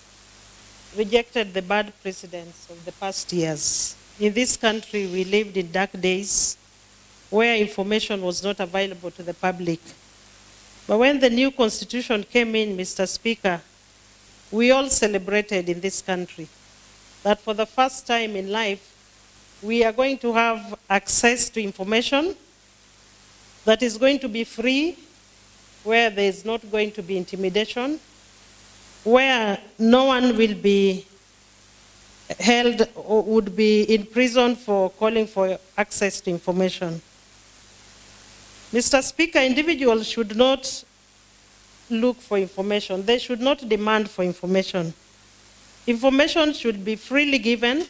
rejected the bad precedents of the past years. In this country, we lived in dark days where information was not available to the public. But when the new Constitution came in, Mr. Speaker, we all celebrated in this country that for the first time in life, we are going to have access to information that is going to be free, where there is not going to be intimidation, where no one will be held or would be in prison for calling for access to information. Mr. Speaker, individuals should not look for information. They should not demand for information. Information should be freely given.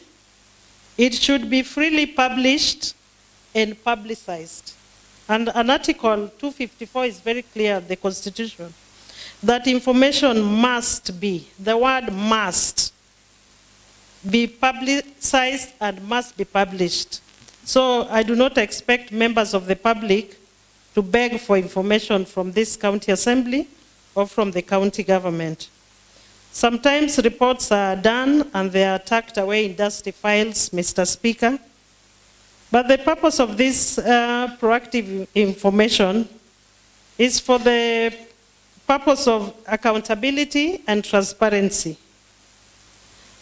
It should be freely published and publicized. And an Article 254 is very clear, the Constitution, that information must be, the word must, be publicized and must be published. So I do not expect members of the public to beg for information from this county assembly or from the county government. Sometimes reports are done and they are tucked away in dusty files, Mr. Speaker. But the purpose of this proactive information is for the purpose of accountability and transparency.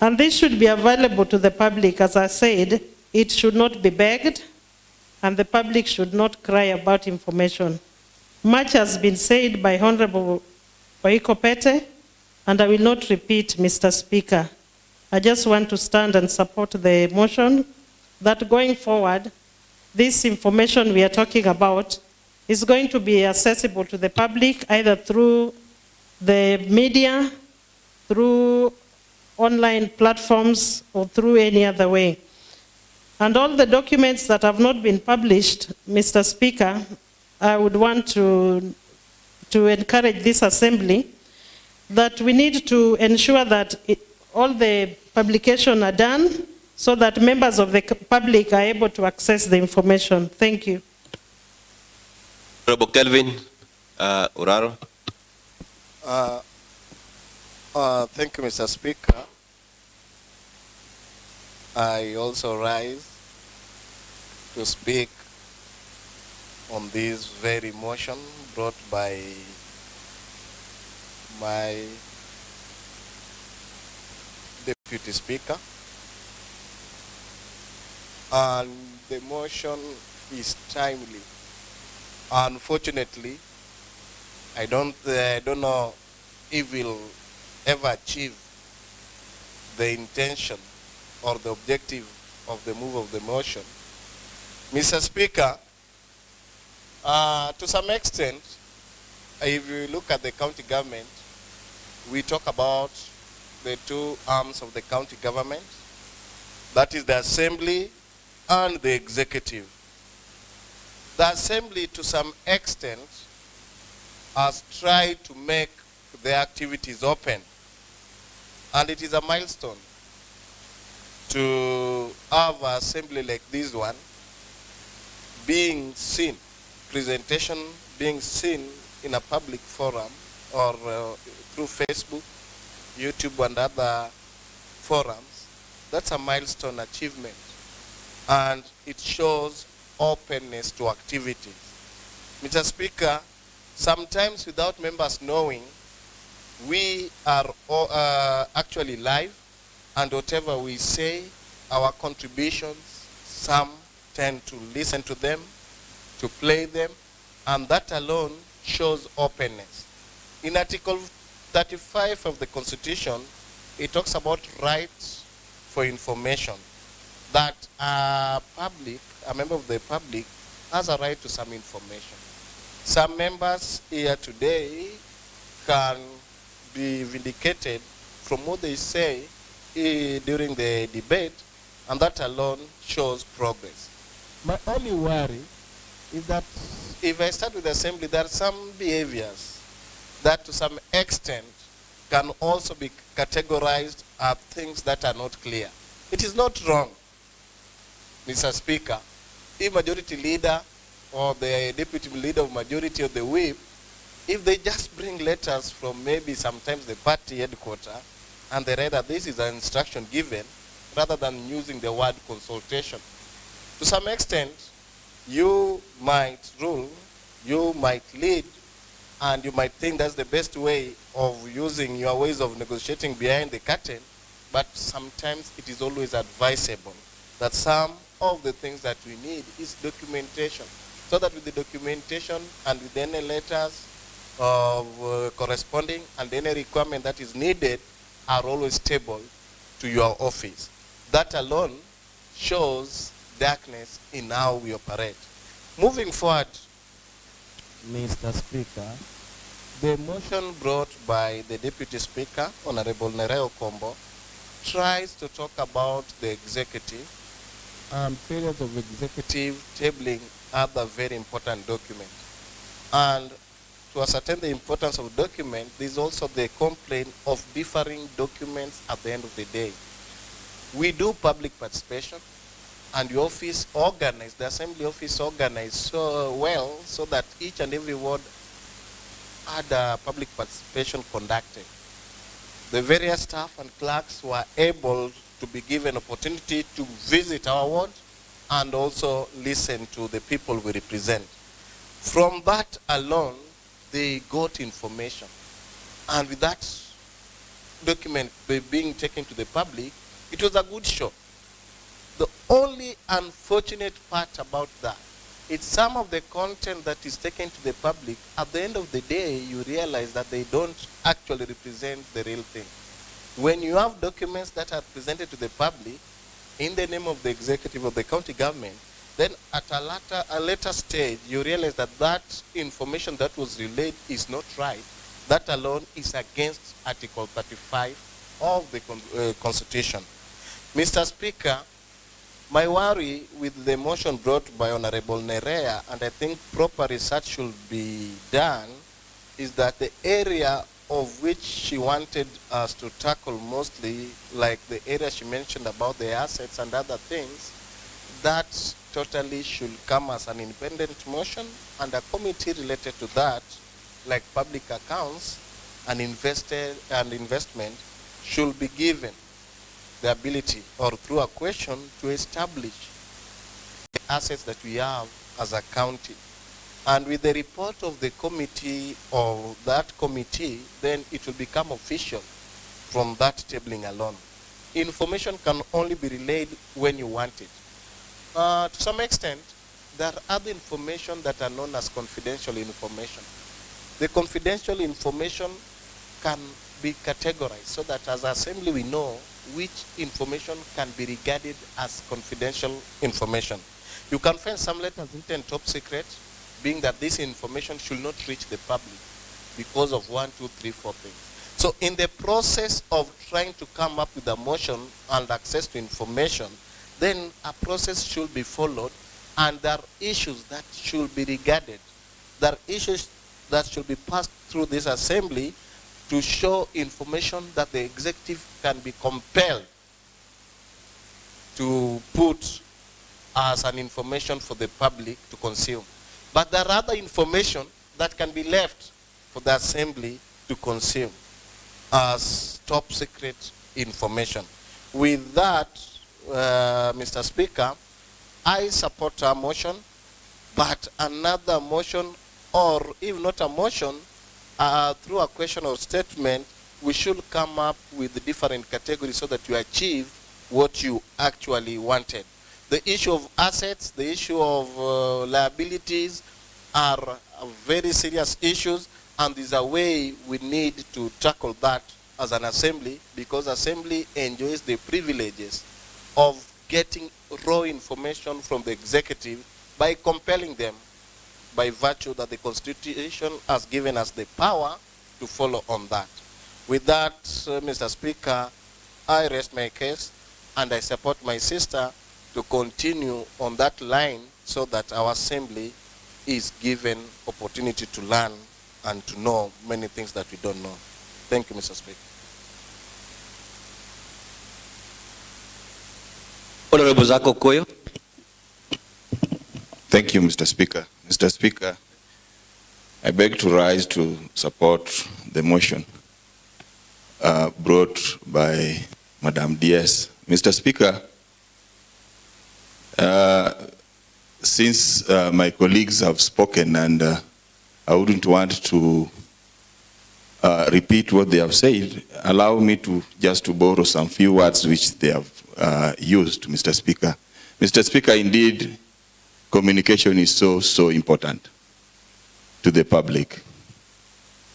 And this should be available to the public. As I said, it should not be begged, and the public should not cry about information. Much has been said by Honorable Oiko Pete, and I will not repeat, Mr. Speaker. I just want to stand and support the motion that going forward, this information we are talking about is going to be accessible to the public either through the media, through online platforms, or through any other way. And all the documents that have not been published, Mr. Speaker, I would want to encourage this assembly that we need to ensure that all the publications are done so that members of the public are able to access the information. Thank you. Honorable Kelvin Uraro. Thank you, Mr. Speaker. I also rise to speak on this very motion brought by my Deputy Speaker. And the motion is timely. Unfortunately, I don't know if we'll ever achieve the intention or the objective of the move of the motion. Mr. Speaker, to some extent, if you look at the county government, we talk about the two arms of the county government, that is the assembly and the executive. The assembly, to some extent, has tried to make the activities open, and it is a milestone to have an assembly like this one being seen, presentation being seen in a public forum or through Facebook YouTube and other forums, that's a milestone achievement. And it shows openness to activities. Mr. Speaker, sometimes without members knowing, we are actually live, and whatever we say, our contributions, some tend to listen to them, to play them, and that alone shows openness. In Article 35 of the Constitution, it talks about rights for information, that a member of the public has a right to some information. Some members here today can be vindicated from what they say during the debate, and that alone shows progress. My only worry is that if I start with the assembly, there are some behaviors that to some extent can also be categorized as things that are not clear. It is not wrong, Mr. Speaker, if majority leader or the deputy leader of majority or the whip, if they just bring letters from maybe sometimes the party headquarters and they read that this is an instruction given, rather than using the word consultation. To some extent, you might rule, you might lead, and you might think that's the best way of using your ways of negotiating behind the curtain, but sometimes it is always advisable that some of the things that we need is documentation, so that with the documentation and with any letters of corresponding and any requirement that is needed are always tabled to your office. That alone shows darkness in how we operate. Moving forward, Mr. Speaker, the motion brought by the Deputy Speaker, Honorable Nereo Kombo, tries to talk about the executive and periods of executive tabling other very important documents. And to ascertain the importance of document, there is also the complaint of differing documents at the end of the day. We do public participation, and the office organized, the assembly office organized so well so that each and every ward had a public participation conducted. The various staff and clerks were able to be given opportunity to visit our ward and also listen to the people we represent. From that alone, they got information. And with that document being taken to the public, it was a good show. The only unfortunate part about that, it's some of the content that is taken to the public, at the end of the day, you realize that they don't actually represent the real thing. When you have documents that are presented to the public in the name of the executive of the county government, then at a later stage, you realize that that information that was relayed is not right. That alone is against Article 35 of the Constitution. Mr. Speaker, my worry with the motion brought by Honorable Nerea, and I think proper research should be done, is that the area of which she wanted us to tackle mostly, like the area she mentioned about the assets and other things, that totally should come as an independent motion, and a committee related to that, like public accounts and investment, should be given the ability or through a question to establish the assets that we have as a county. And with the report of the committee or that committee, then it will become official from that tabling alone. Information can only be relayed when you want it. To some extent, there are other information that are known as confidential information. The confidential information can be categorized so that as assembly we know which information can be regarded as confidential information. You can find some letters written top secret, being that this information should not reach the public because of 1, 2, 3, 4 things. So in the process of trying to come up with a motion and access to information, then a process should be followed, and there are issues that should be regarded. There are issues that should be passed through this assembly to show information that the executive can be compelled to put as an information for the public to consume. But there are other information that can be left for the assembly to consume. as top secret information. With that, Mr. Speaker, I support a motion, but another motion, or if not a motion, through a question or statement, we should come up with different categories so that you achieve what you actually wanted. The issue of assets, the issue of liabilities are very serious issues, and there's a way we need to tackle that as an assembly, because assembly enjoys the privileges of getting raw information from the executive by compelling them by virtue that the Constitution has given us the power to follow on that. With that, Mr. Speaker, I rest my case and I support my sister to continue on that line so that our assembly is given opportunity to learn and to know many things that we don't know. Thank you, Mr. Speaker. Honorable Zako Koyo. Thank you, Mr. Speaker. Mr. Speaker, I beg to rise to support the motion brought by Madam DS. Mr. Speaker, since my colleagues have spoken and I wouldn't want to repeat what they have said, allow me to just to borrow some few words which they have used, Mr. Speaker. Mr. Speaker, indeed, communication is so important to the public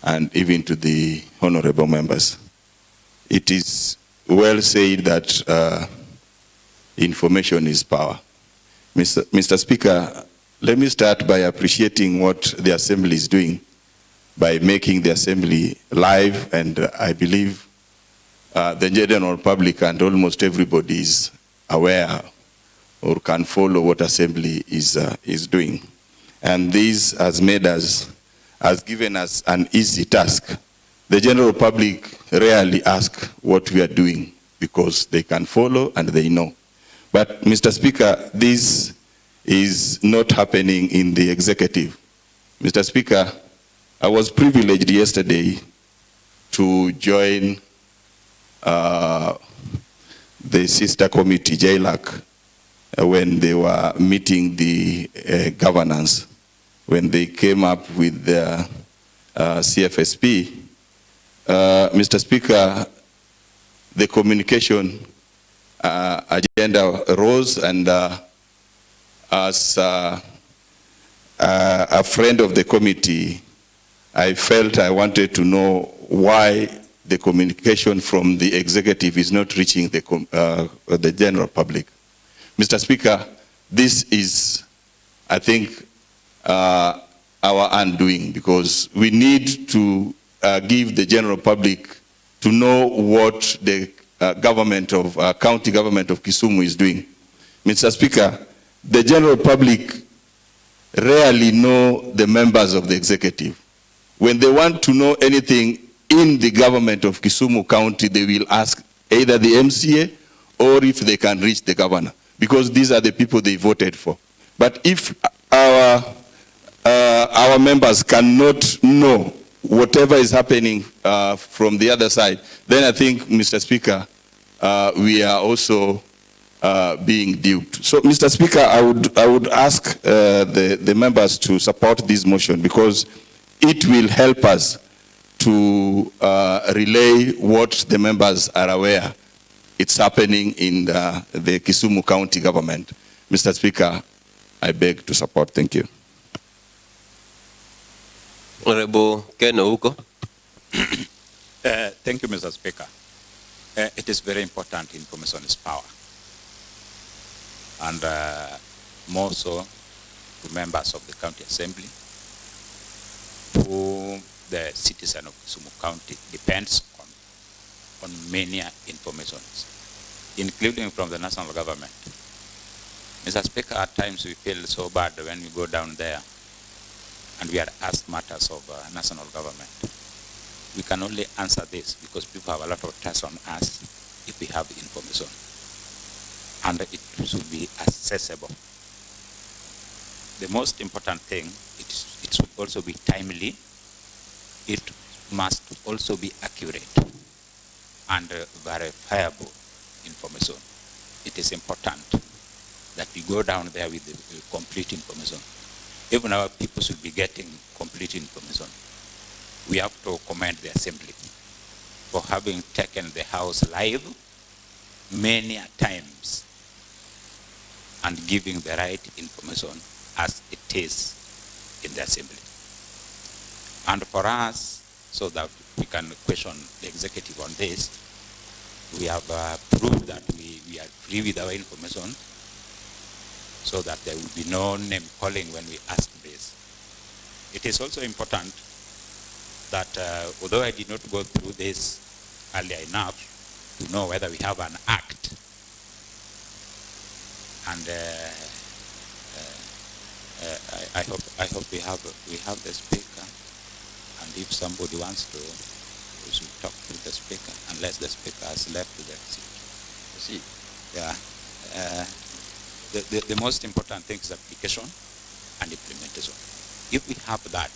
and even to the honorable members. It is well said that information is power. Mr. Speaker, let me start by appreciating what the Assembly is doing by making the Assembly live, and I believe the general public and almost everybody is aware or can follow what Assembly is doing. And this has made us, has given us an easy task. The general public rarely ask what we are doing because they can follow and they know. But Mr. Speaker, this is not happening in the executive. Mr. Speaker, I was privileged yesterday to join the sister committee, JLAC, when they were meeting the governance, when they came up with the CFSP. Mr. Speaker, the communication agenda rose, and as a friend of the committee, I felt I wanted to know why the communication from the executive is not reaching the general public. Mr. Speaker, this is, I think, our undoing, because we need to give the general public to know what the government of, county government of Kisumu is doing. Mr. Speaker, the general public rarely know the members of the executive. When they want to know anything in the government of Kisumu County, they will ask either the MCA or if they can reach the governor, because these are the people they voted for. But if our members cannot know whatever is happening from the other side, then I think, Mr. Speaker, we are also being duped. So, Mr. Speaker, I would ask the members to support this motion, because it will help us to relay what the members are aware it's happening in the Kisumu County government. Mr. Speaker, I beg to support. Thank you. Honorable Ken Ouko. Thank you, Mr. Speaker. It is very important. Information is power. And more so to members of the County Assembly, who the citizen of Kisumu County depends on many informations, including from the national government. Mr. Speaker, at times we feel so bad when we go down there and we are asked matters of national government. We can only answer this because people have a lot of trust on us if we have information. And it should be accessible. The most important thing, it should also be timely. It must also be accurate. and verifiable information. It is important that we go down there with the complete information. Even our people should be getting complete information. We have to commend the Assembly for having taken the House live many a times and giving the right information as it is in the Assembly. And for us, so that we can question the executive on this, we have proved that we are free with our information, so that there will be no name calling when we ask this. It is also important that although I did not go through this earlier enough to know whether we have an act, and I hope we have the speaker, and if somebody wants to, we should talk to the speaker, unless the speaker has left the seat. Yeah. The most important thing is application and implementation. If we have that,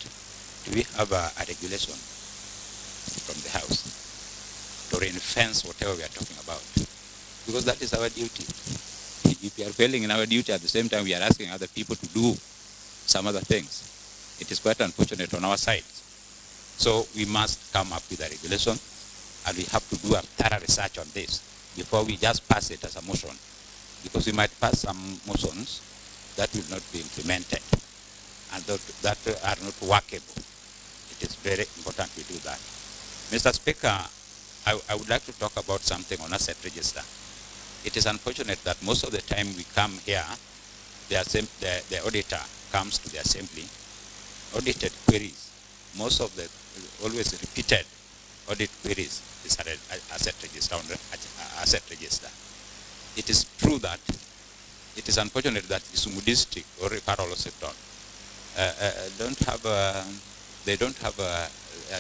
do we have a regulation from the House to ring-fence whatever we are talking about? Because that is our duty. If we are failing in our duty, at the same time we are asking other people to do some other things, it is quite unfortunate on our side. So we must come up with a regulation, and we have to do a thorough research on this before we just pass it as a motion. Because we might pass some motions that will not be implemented and that are not workable. It is very important we do that. Mr. Speaker, I would like to talk about something on asset register. It is unfortunate that most of the time we come here, the auditor comes to the Assembly, audited queries. Most of the always repeated audit queries is asset register. It is true that it is unfortunate that Kisumu district or referral sector they don't have a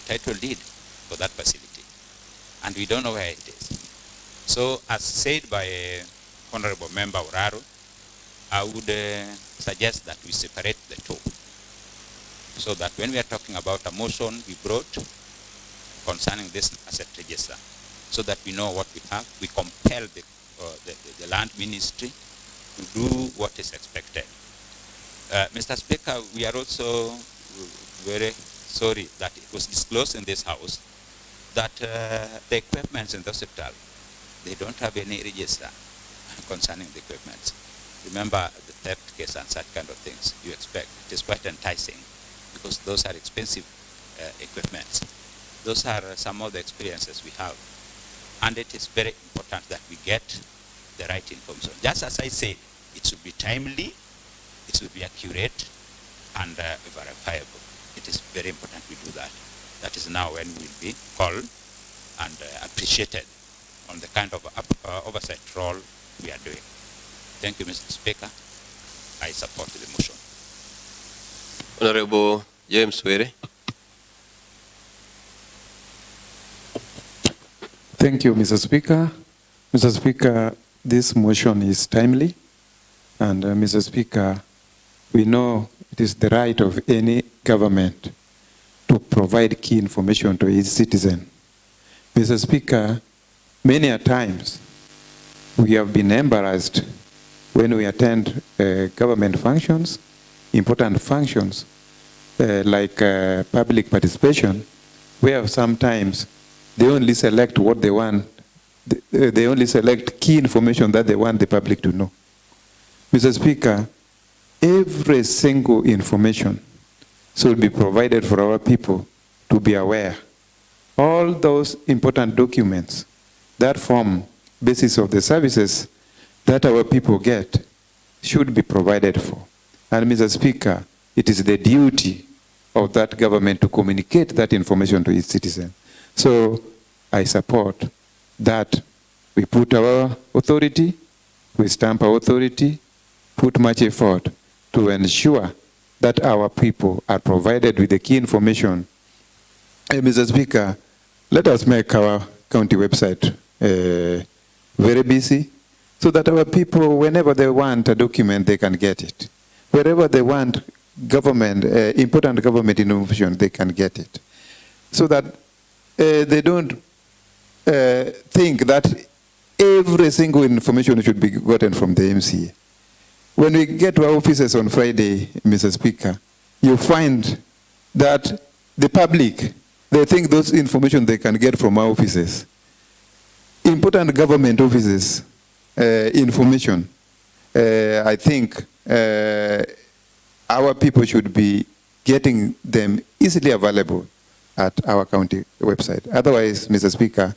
title deed for that facility, and we don't know where it is. So, as said by Honorable Member Uraru, I would suggest that we separate the two, so that when we are talking about a motion we brought concerning this asset register, so that we know what we have, we compel the land ministry to do what is expected. Mr. Speaker, we are also very sorry that it was disclosed in this House that the equipments in the hospital, they don't have any register concerning the equipments. Remember the theft case and such kind of things you expect. It is quite enticing because those are expensive equipments. Those are some of the experiences we have. And it is very important that we get the right information. Just as I said, it should be timely, it should be accurate, and verifiable. It is very important we do that. That is now when we will be called and appreciated on the kind of oversight role we are doing. Thank you, Mr. Speaker. I support the motion. Honorable James Were. Thank you, Mr. Speaker. Mr. Speaker, this motion is timely. And Mr. Speaker, we know it is the right of any government to provide key information to its citizen. Mr. Speaker, many a times we have been embarrassed when we attend government functions, important functions, like public participation, where sometimes they only select what they want. They only select key information that they want the public to know. Mr. Speaker, every single information should be provided for our people to be aware. All those important documents that form basis of the services that our people get should be provided for. And Mr. Speaker, it is the duty of that government to communicate that information to its citizens. So I support that we put our authority, we stamp our authority, put much effort to ensure that our people are provided with the key information. Mr. Speaker, let us make our county website very busy so that our people, whenever they want a document, they can get it. Wherever they want government, important government information, they can get it. So that they don't think that every single information should be gotten from the MCA. When we get to our offices on Friday, Mr. Speaker, you find that the public, they think those information they can get from our offices. Important government offices, information, I think our people should be getting them easily available at our county website. Otherwise, Mr. Speaker,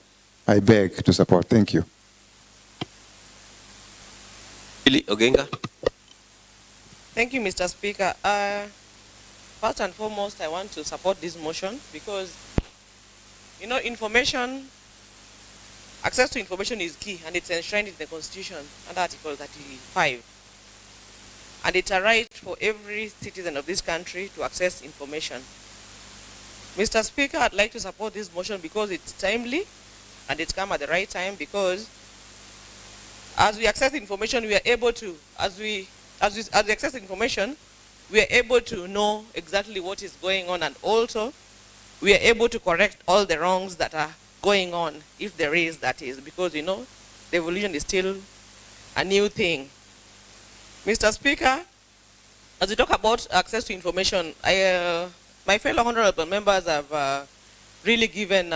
I beg to support. Thank you. Billy Ogenga. Thank you, Mr. Speaker. First and foremost, I want to support this motion because, you know, access to information is key, and it's enshrined in the Constitution under Article 35. And it's a right for every citizen of this country to access information. Mr. Speaker, I'd like to support this motion because it's timely and it's come at the right time, because as we access information, we are able to, as we access information, we are able to know exactly what is going on, and also we are able to correct all the wrongs that are going on, if there is, that is, because, you know, the evolution is still a new thing. Mr. Speaker, as we talk about access to information, my fellow honorable members have really given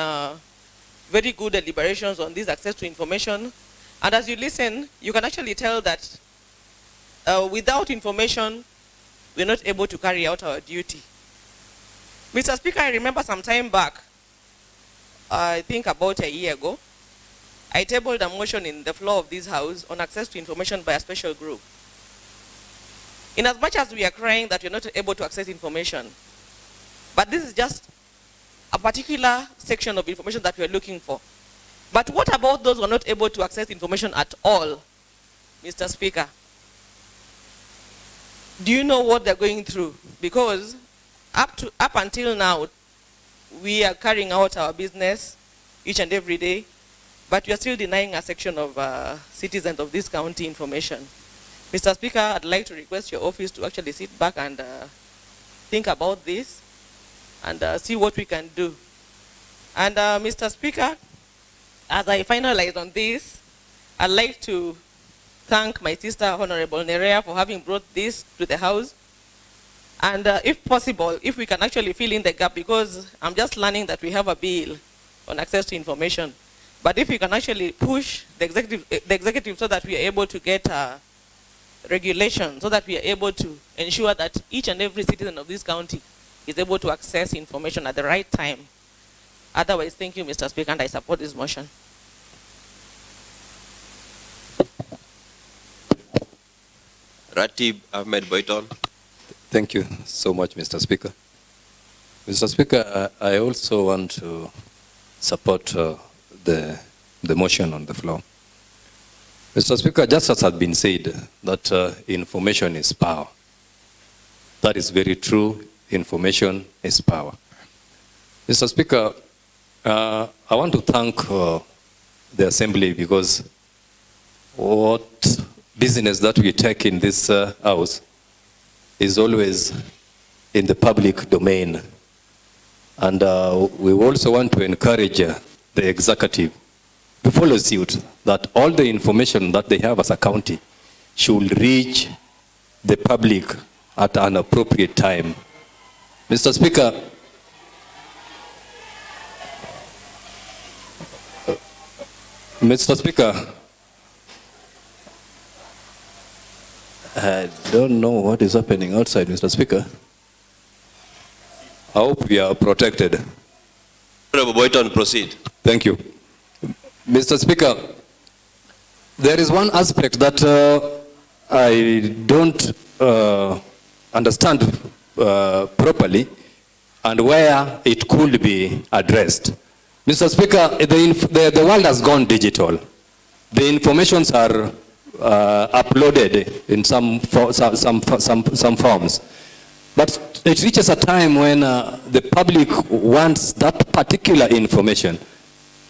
very good deliberations on this access to information. And as you listen, you can actually tell that without information, we're not able to carry out our duty. Mr. Speaker, I remember some time back, I think about a year ago, I tabled a motion in the floor of this house on access to information by a special group. In as much as we are crying that we're not able to access information, but this is just a particular section of information that we're looking for. But what about those who are not able to access information at all, Mr. Speaker? Do you know what they're going through? Because up until now, we are carrying out our business each and every day, but we are still denying a section of citizens of this county information. Mr. Speaker, I'd like to request your office to actually sit back and think about this and see what we can do. And Mr. Speaker, as I finalize on this, I'd like to thank my sister, Honorable Nerea, for having brought this to the House. And if possible, if we can actually fill in the gap, because I'm just learning that we have a bill on access to information. But if we can actually push the executive so that we are able to get regulation, so that we are able to ensure that each and every citizen of this county is able to access information at the right time. Otherwise, thank you, Mr. Speaker, and I support this motion. Ratib Ahmed Boyton. Thank you so much, Mr. Speaker. Mr. Speaker, I also want to support the motion on the floor. Mr. Speaker, just as has been said, that information is power. That is very true. Information is power. Mr. Speaker, I want to thank the Assembly, because what business that we take in this House is always in the public domain. And we also want to encourage the executive to follow suit, that all the information that they have as a county should reach the public at an appropriate time. Mr. Speaker, I don't know what is happening outside, Mr. Speaker. I hope we are protected. Honorable Boyton, proceed. Thank you. Mr. Speaker, there is one aspect that I don't understand properly, and where it could be addressed. Mr. Speaker, the world has gone digital. The informations are uploaded in some forms. But it reaches a time when the public wants that particular information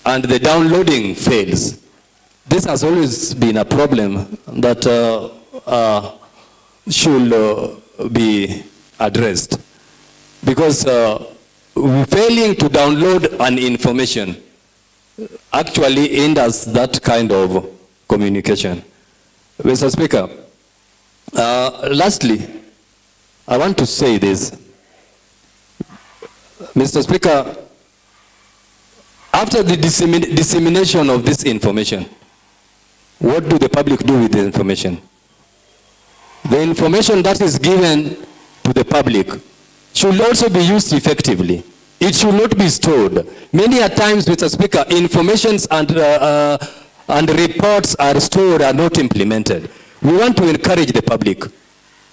and the downloading fails. This has always been a problem that should be addressed. Because failing to download an information actually hinders that kind of communication. Mr. Speaker, lastly, I want to say this. Mr. Speaker, after the dissemination of this information, what do the public do with the information? The information that is given to the public should also be used effectively. It should not be stored. Many a times, Mr. Speaker, informations and reports are stored and not implemented. We want to encourage the public.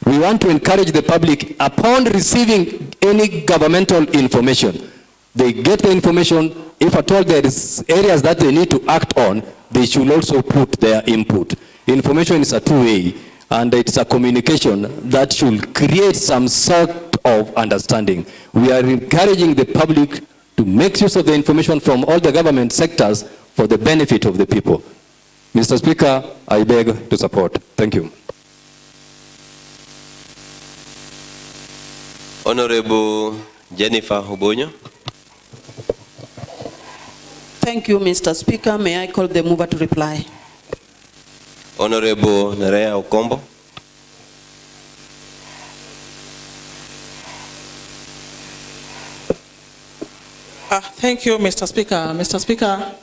We want to encourage the public upon receiving any governmental information. They get the information. If at all there is areas that they need to act on, they should also put their input. Information is a two-way, and it's a communication that should create some sort of understanding. We are encouraging the public to make use of the information from all the government sectors for the benefit of the people. Mr. Speaker, I beg to support. Thank you. Honorable Jennifer Obonyo. Thank you, Mr. Speaker. May I call the mover to reply? Honorable Nerea Okombo. Thank you, Mr. Speaker. Mr. Speaker,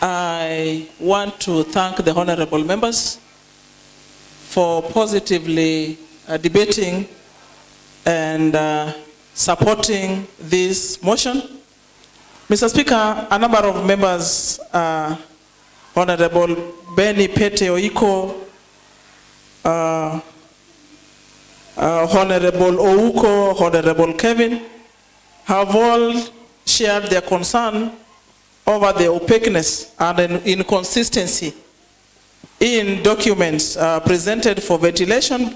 I want to thank the honorable members for positively debating and supporting this motion. Mr. Speaker, a number of members, Honorable Benny Pete Oiko, Honorable Ouko, Honorable Kevin, have all shared their concern over the opaqueness and inconsistency in documents presented for ventilation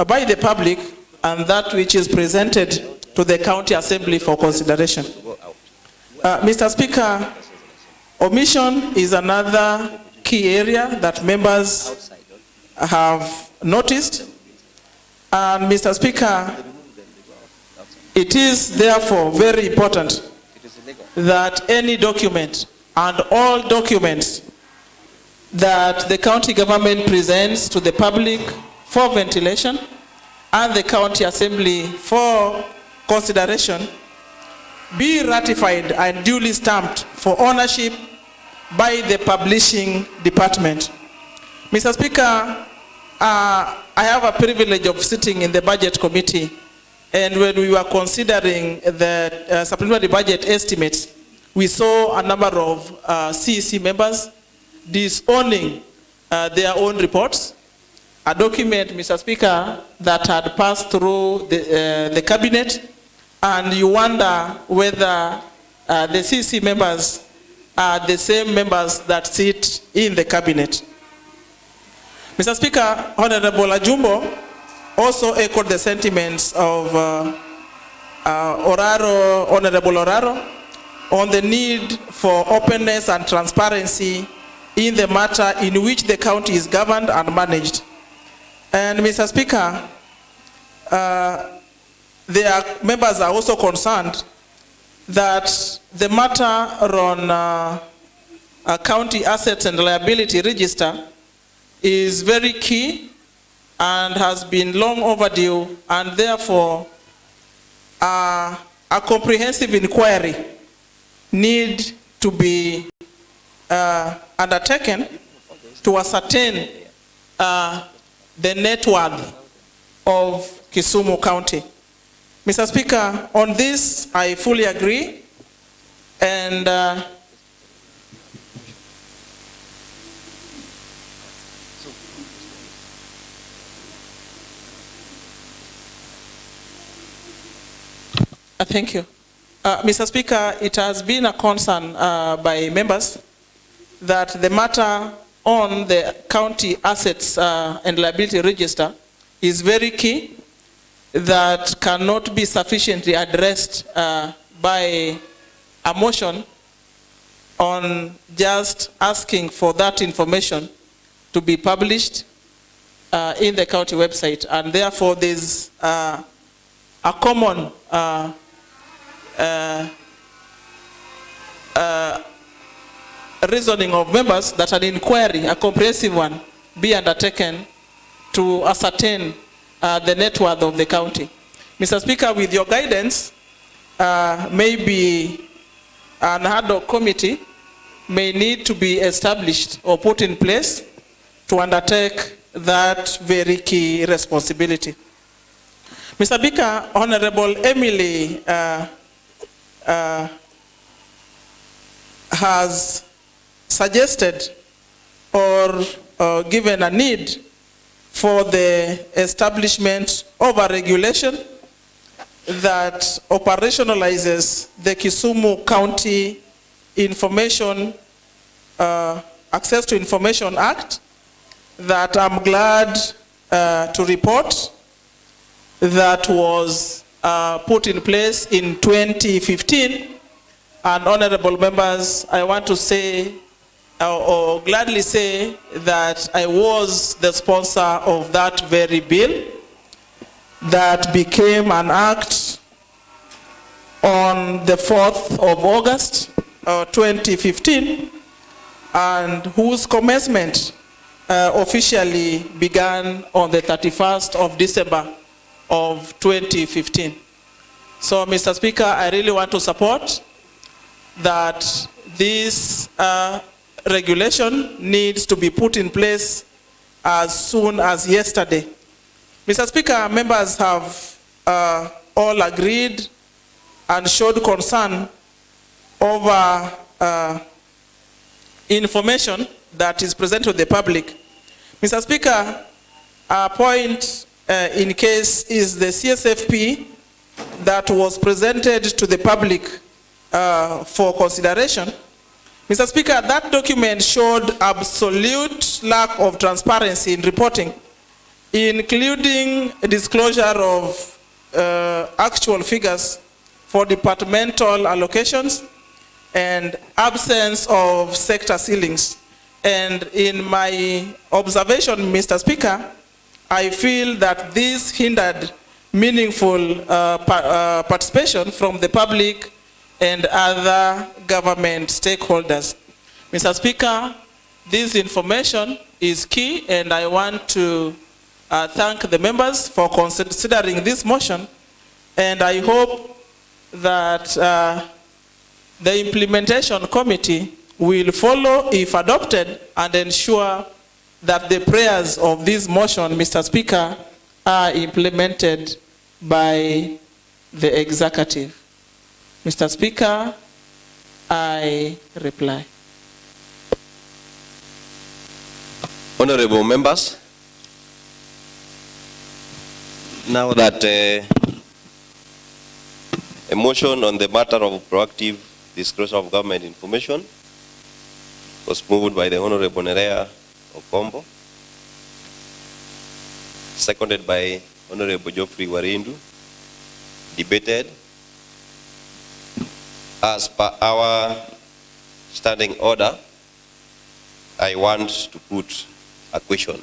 by the public and that which is presented to the County Assembly for consideration. Mr. Speaker, omission is another key area that members have noticed. And Mr. Speaker, it is therefore very important that any document and all documents that the county government presents to the public for ventilation and the County Assembly for consideration be ratified and duly stamped for ownership by the publishing department. Mr. Speaker, I have a privilege of sitting in the budget committee, and when we were considering the supplementary budget estimates, we saw a number of CEC members disowning their own reports, a document, Mr. Speaker, that had passed through the cabinet, and you wonder whether the CC members are the same members that sit in the cabinet. Mr. Speaker, Honorable Ajumbo also echoed the sentiments of Honorable Oraro on the need for openness and transparency in the matter in which the county is governed and managed. And Mr. Speaker, their members are also concerned that the matter on a county assets and liability register is very key and has been long overdue, and therefore a comprehensive inquiry need to be undertaken to ascertain the net worth of Kisumu County. Mr. Speaker, on this I fully agree, and thank you. Mr. Speaker, it has been a concern by members that the matter on the county assets and liability register is very key, that cannot be sufficiently addressed by a motion on just asking for that information to be published in the county website. And therefore there's a common reasoning of members that an inquiry, a comprehensive one, be undertaken to ascertain the net worth of the county. Mr. Speaker, with your guidance, maybe an ad hoc committee may need to be established or put in place to undertake that very key responsibility. Mr. Speaker, Honorable Emily has suggested or given a need for the establishment of a regulation that operationalizes the Kisumu County Information Access to Information Act, that I'm glad to report that was put in place in 2015. And honorable members, I want to say or gladly say that I was the sponsor of that very bill that became an act on the 4th of August 2015, and whose commencement officially began on the 31st of December of 2015. So, Mr. Speaker, I really want to support that this regulation needs to be put in place as soon as yesterday. Mr. Speaker, members have all agreed and showed concern over information that is presented to the public. Mr. Speaker, a point in case is the CSFP that was presented to the public for consideration. Mr. Speaker, that document showed absolute lack of transparency in reporting, including a disclosure of actual figures for departmental allocations and absence of sector ceilings. And in my observation, Mr. Speaker, I feel that this hindered meaningful participation from the public and other government stakeholders. Mr. Speaker, this information is key, and I want to thank the members for considering this motion, and I hope that the implementation committee will follow if adopted and ensure that the prayers of this motion, Mr. Speaker, are implemented by the executive. Mr. Speaker, I reply. Honorable members, now that a motion on the matter of proactive disclosure of government information was moved by the Honorable Nerea Okombo, seconded by Honorable Geoffrey Warindu, debated. As per our standing order, I want to put a question.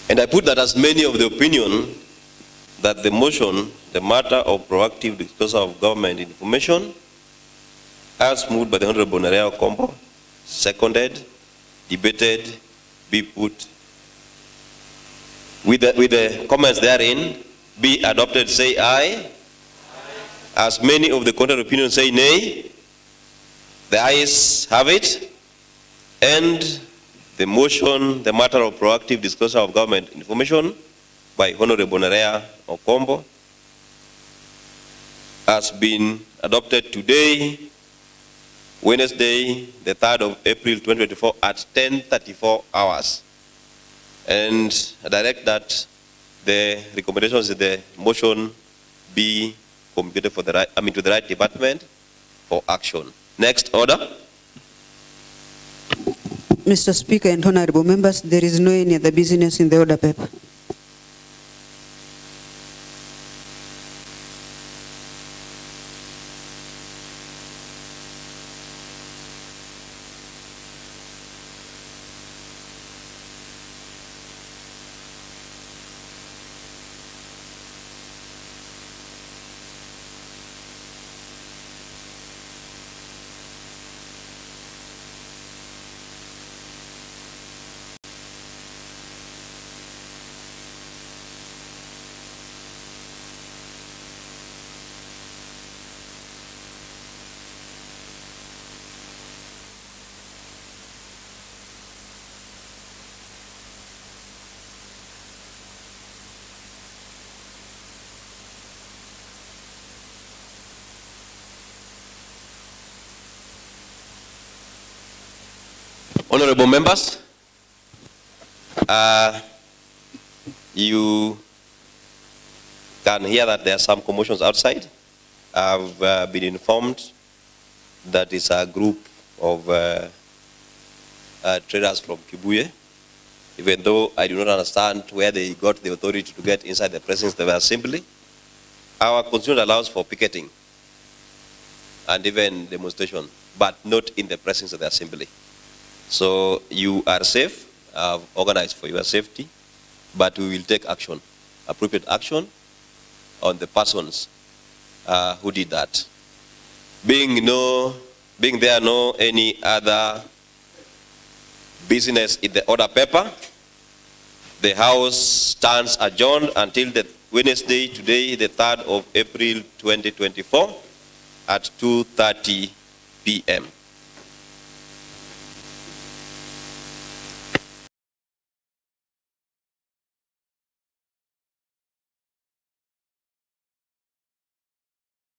And I put that as many of the opinion that the motion, the matter of proactive disclosure of government information, as moved by the Honorable Nerea Okombo, seconded, debated, be put with the comments therein, be adopted, say aye. As many of the contrary opinions say nay, the ayes have it, and the motion, the matter of proactive disclosure of government information by Honorable Nerea Okombo has been adopted today, Wednesday, the 3rd of April 2024 at 10:34 hours. And I direct that the recommendations of the motion be communicated for the right, to the right department for action. Next order. Mr. Speaker and honorable members, there is no any other business in the order paper. Honorable members, you can hear that there are some commotions outside. I've been informed that it's a group of traders from Kibuye, even though I do not understand where they got the authority to get inside the presence of the assembly. Our constitution allows for picketing and even demonstration, but not in the presence of the assembly. So you are safe. I've organized for your safety, but we will take action, appropriate action on the persons who did that. Being there no any other business in the order paper, the House stands adjourned until the Wednesday, today, the 3rd of April 2024 at 2:30 p.m.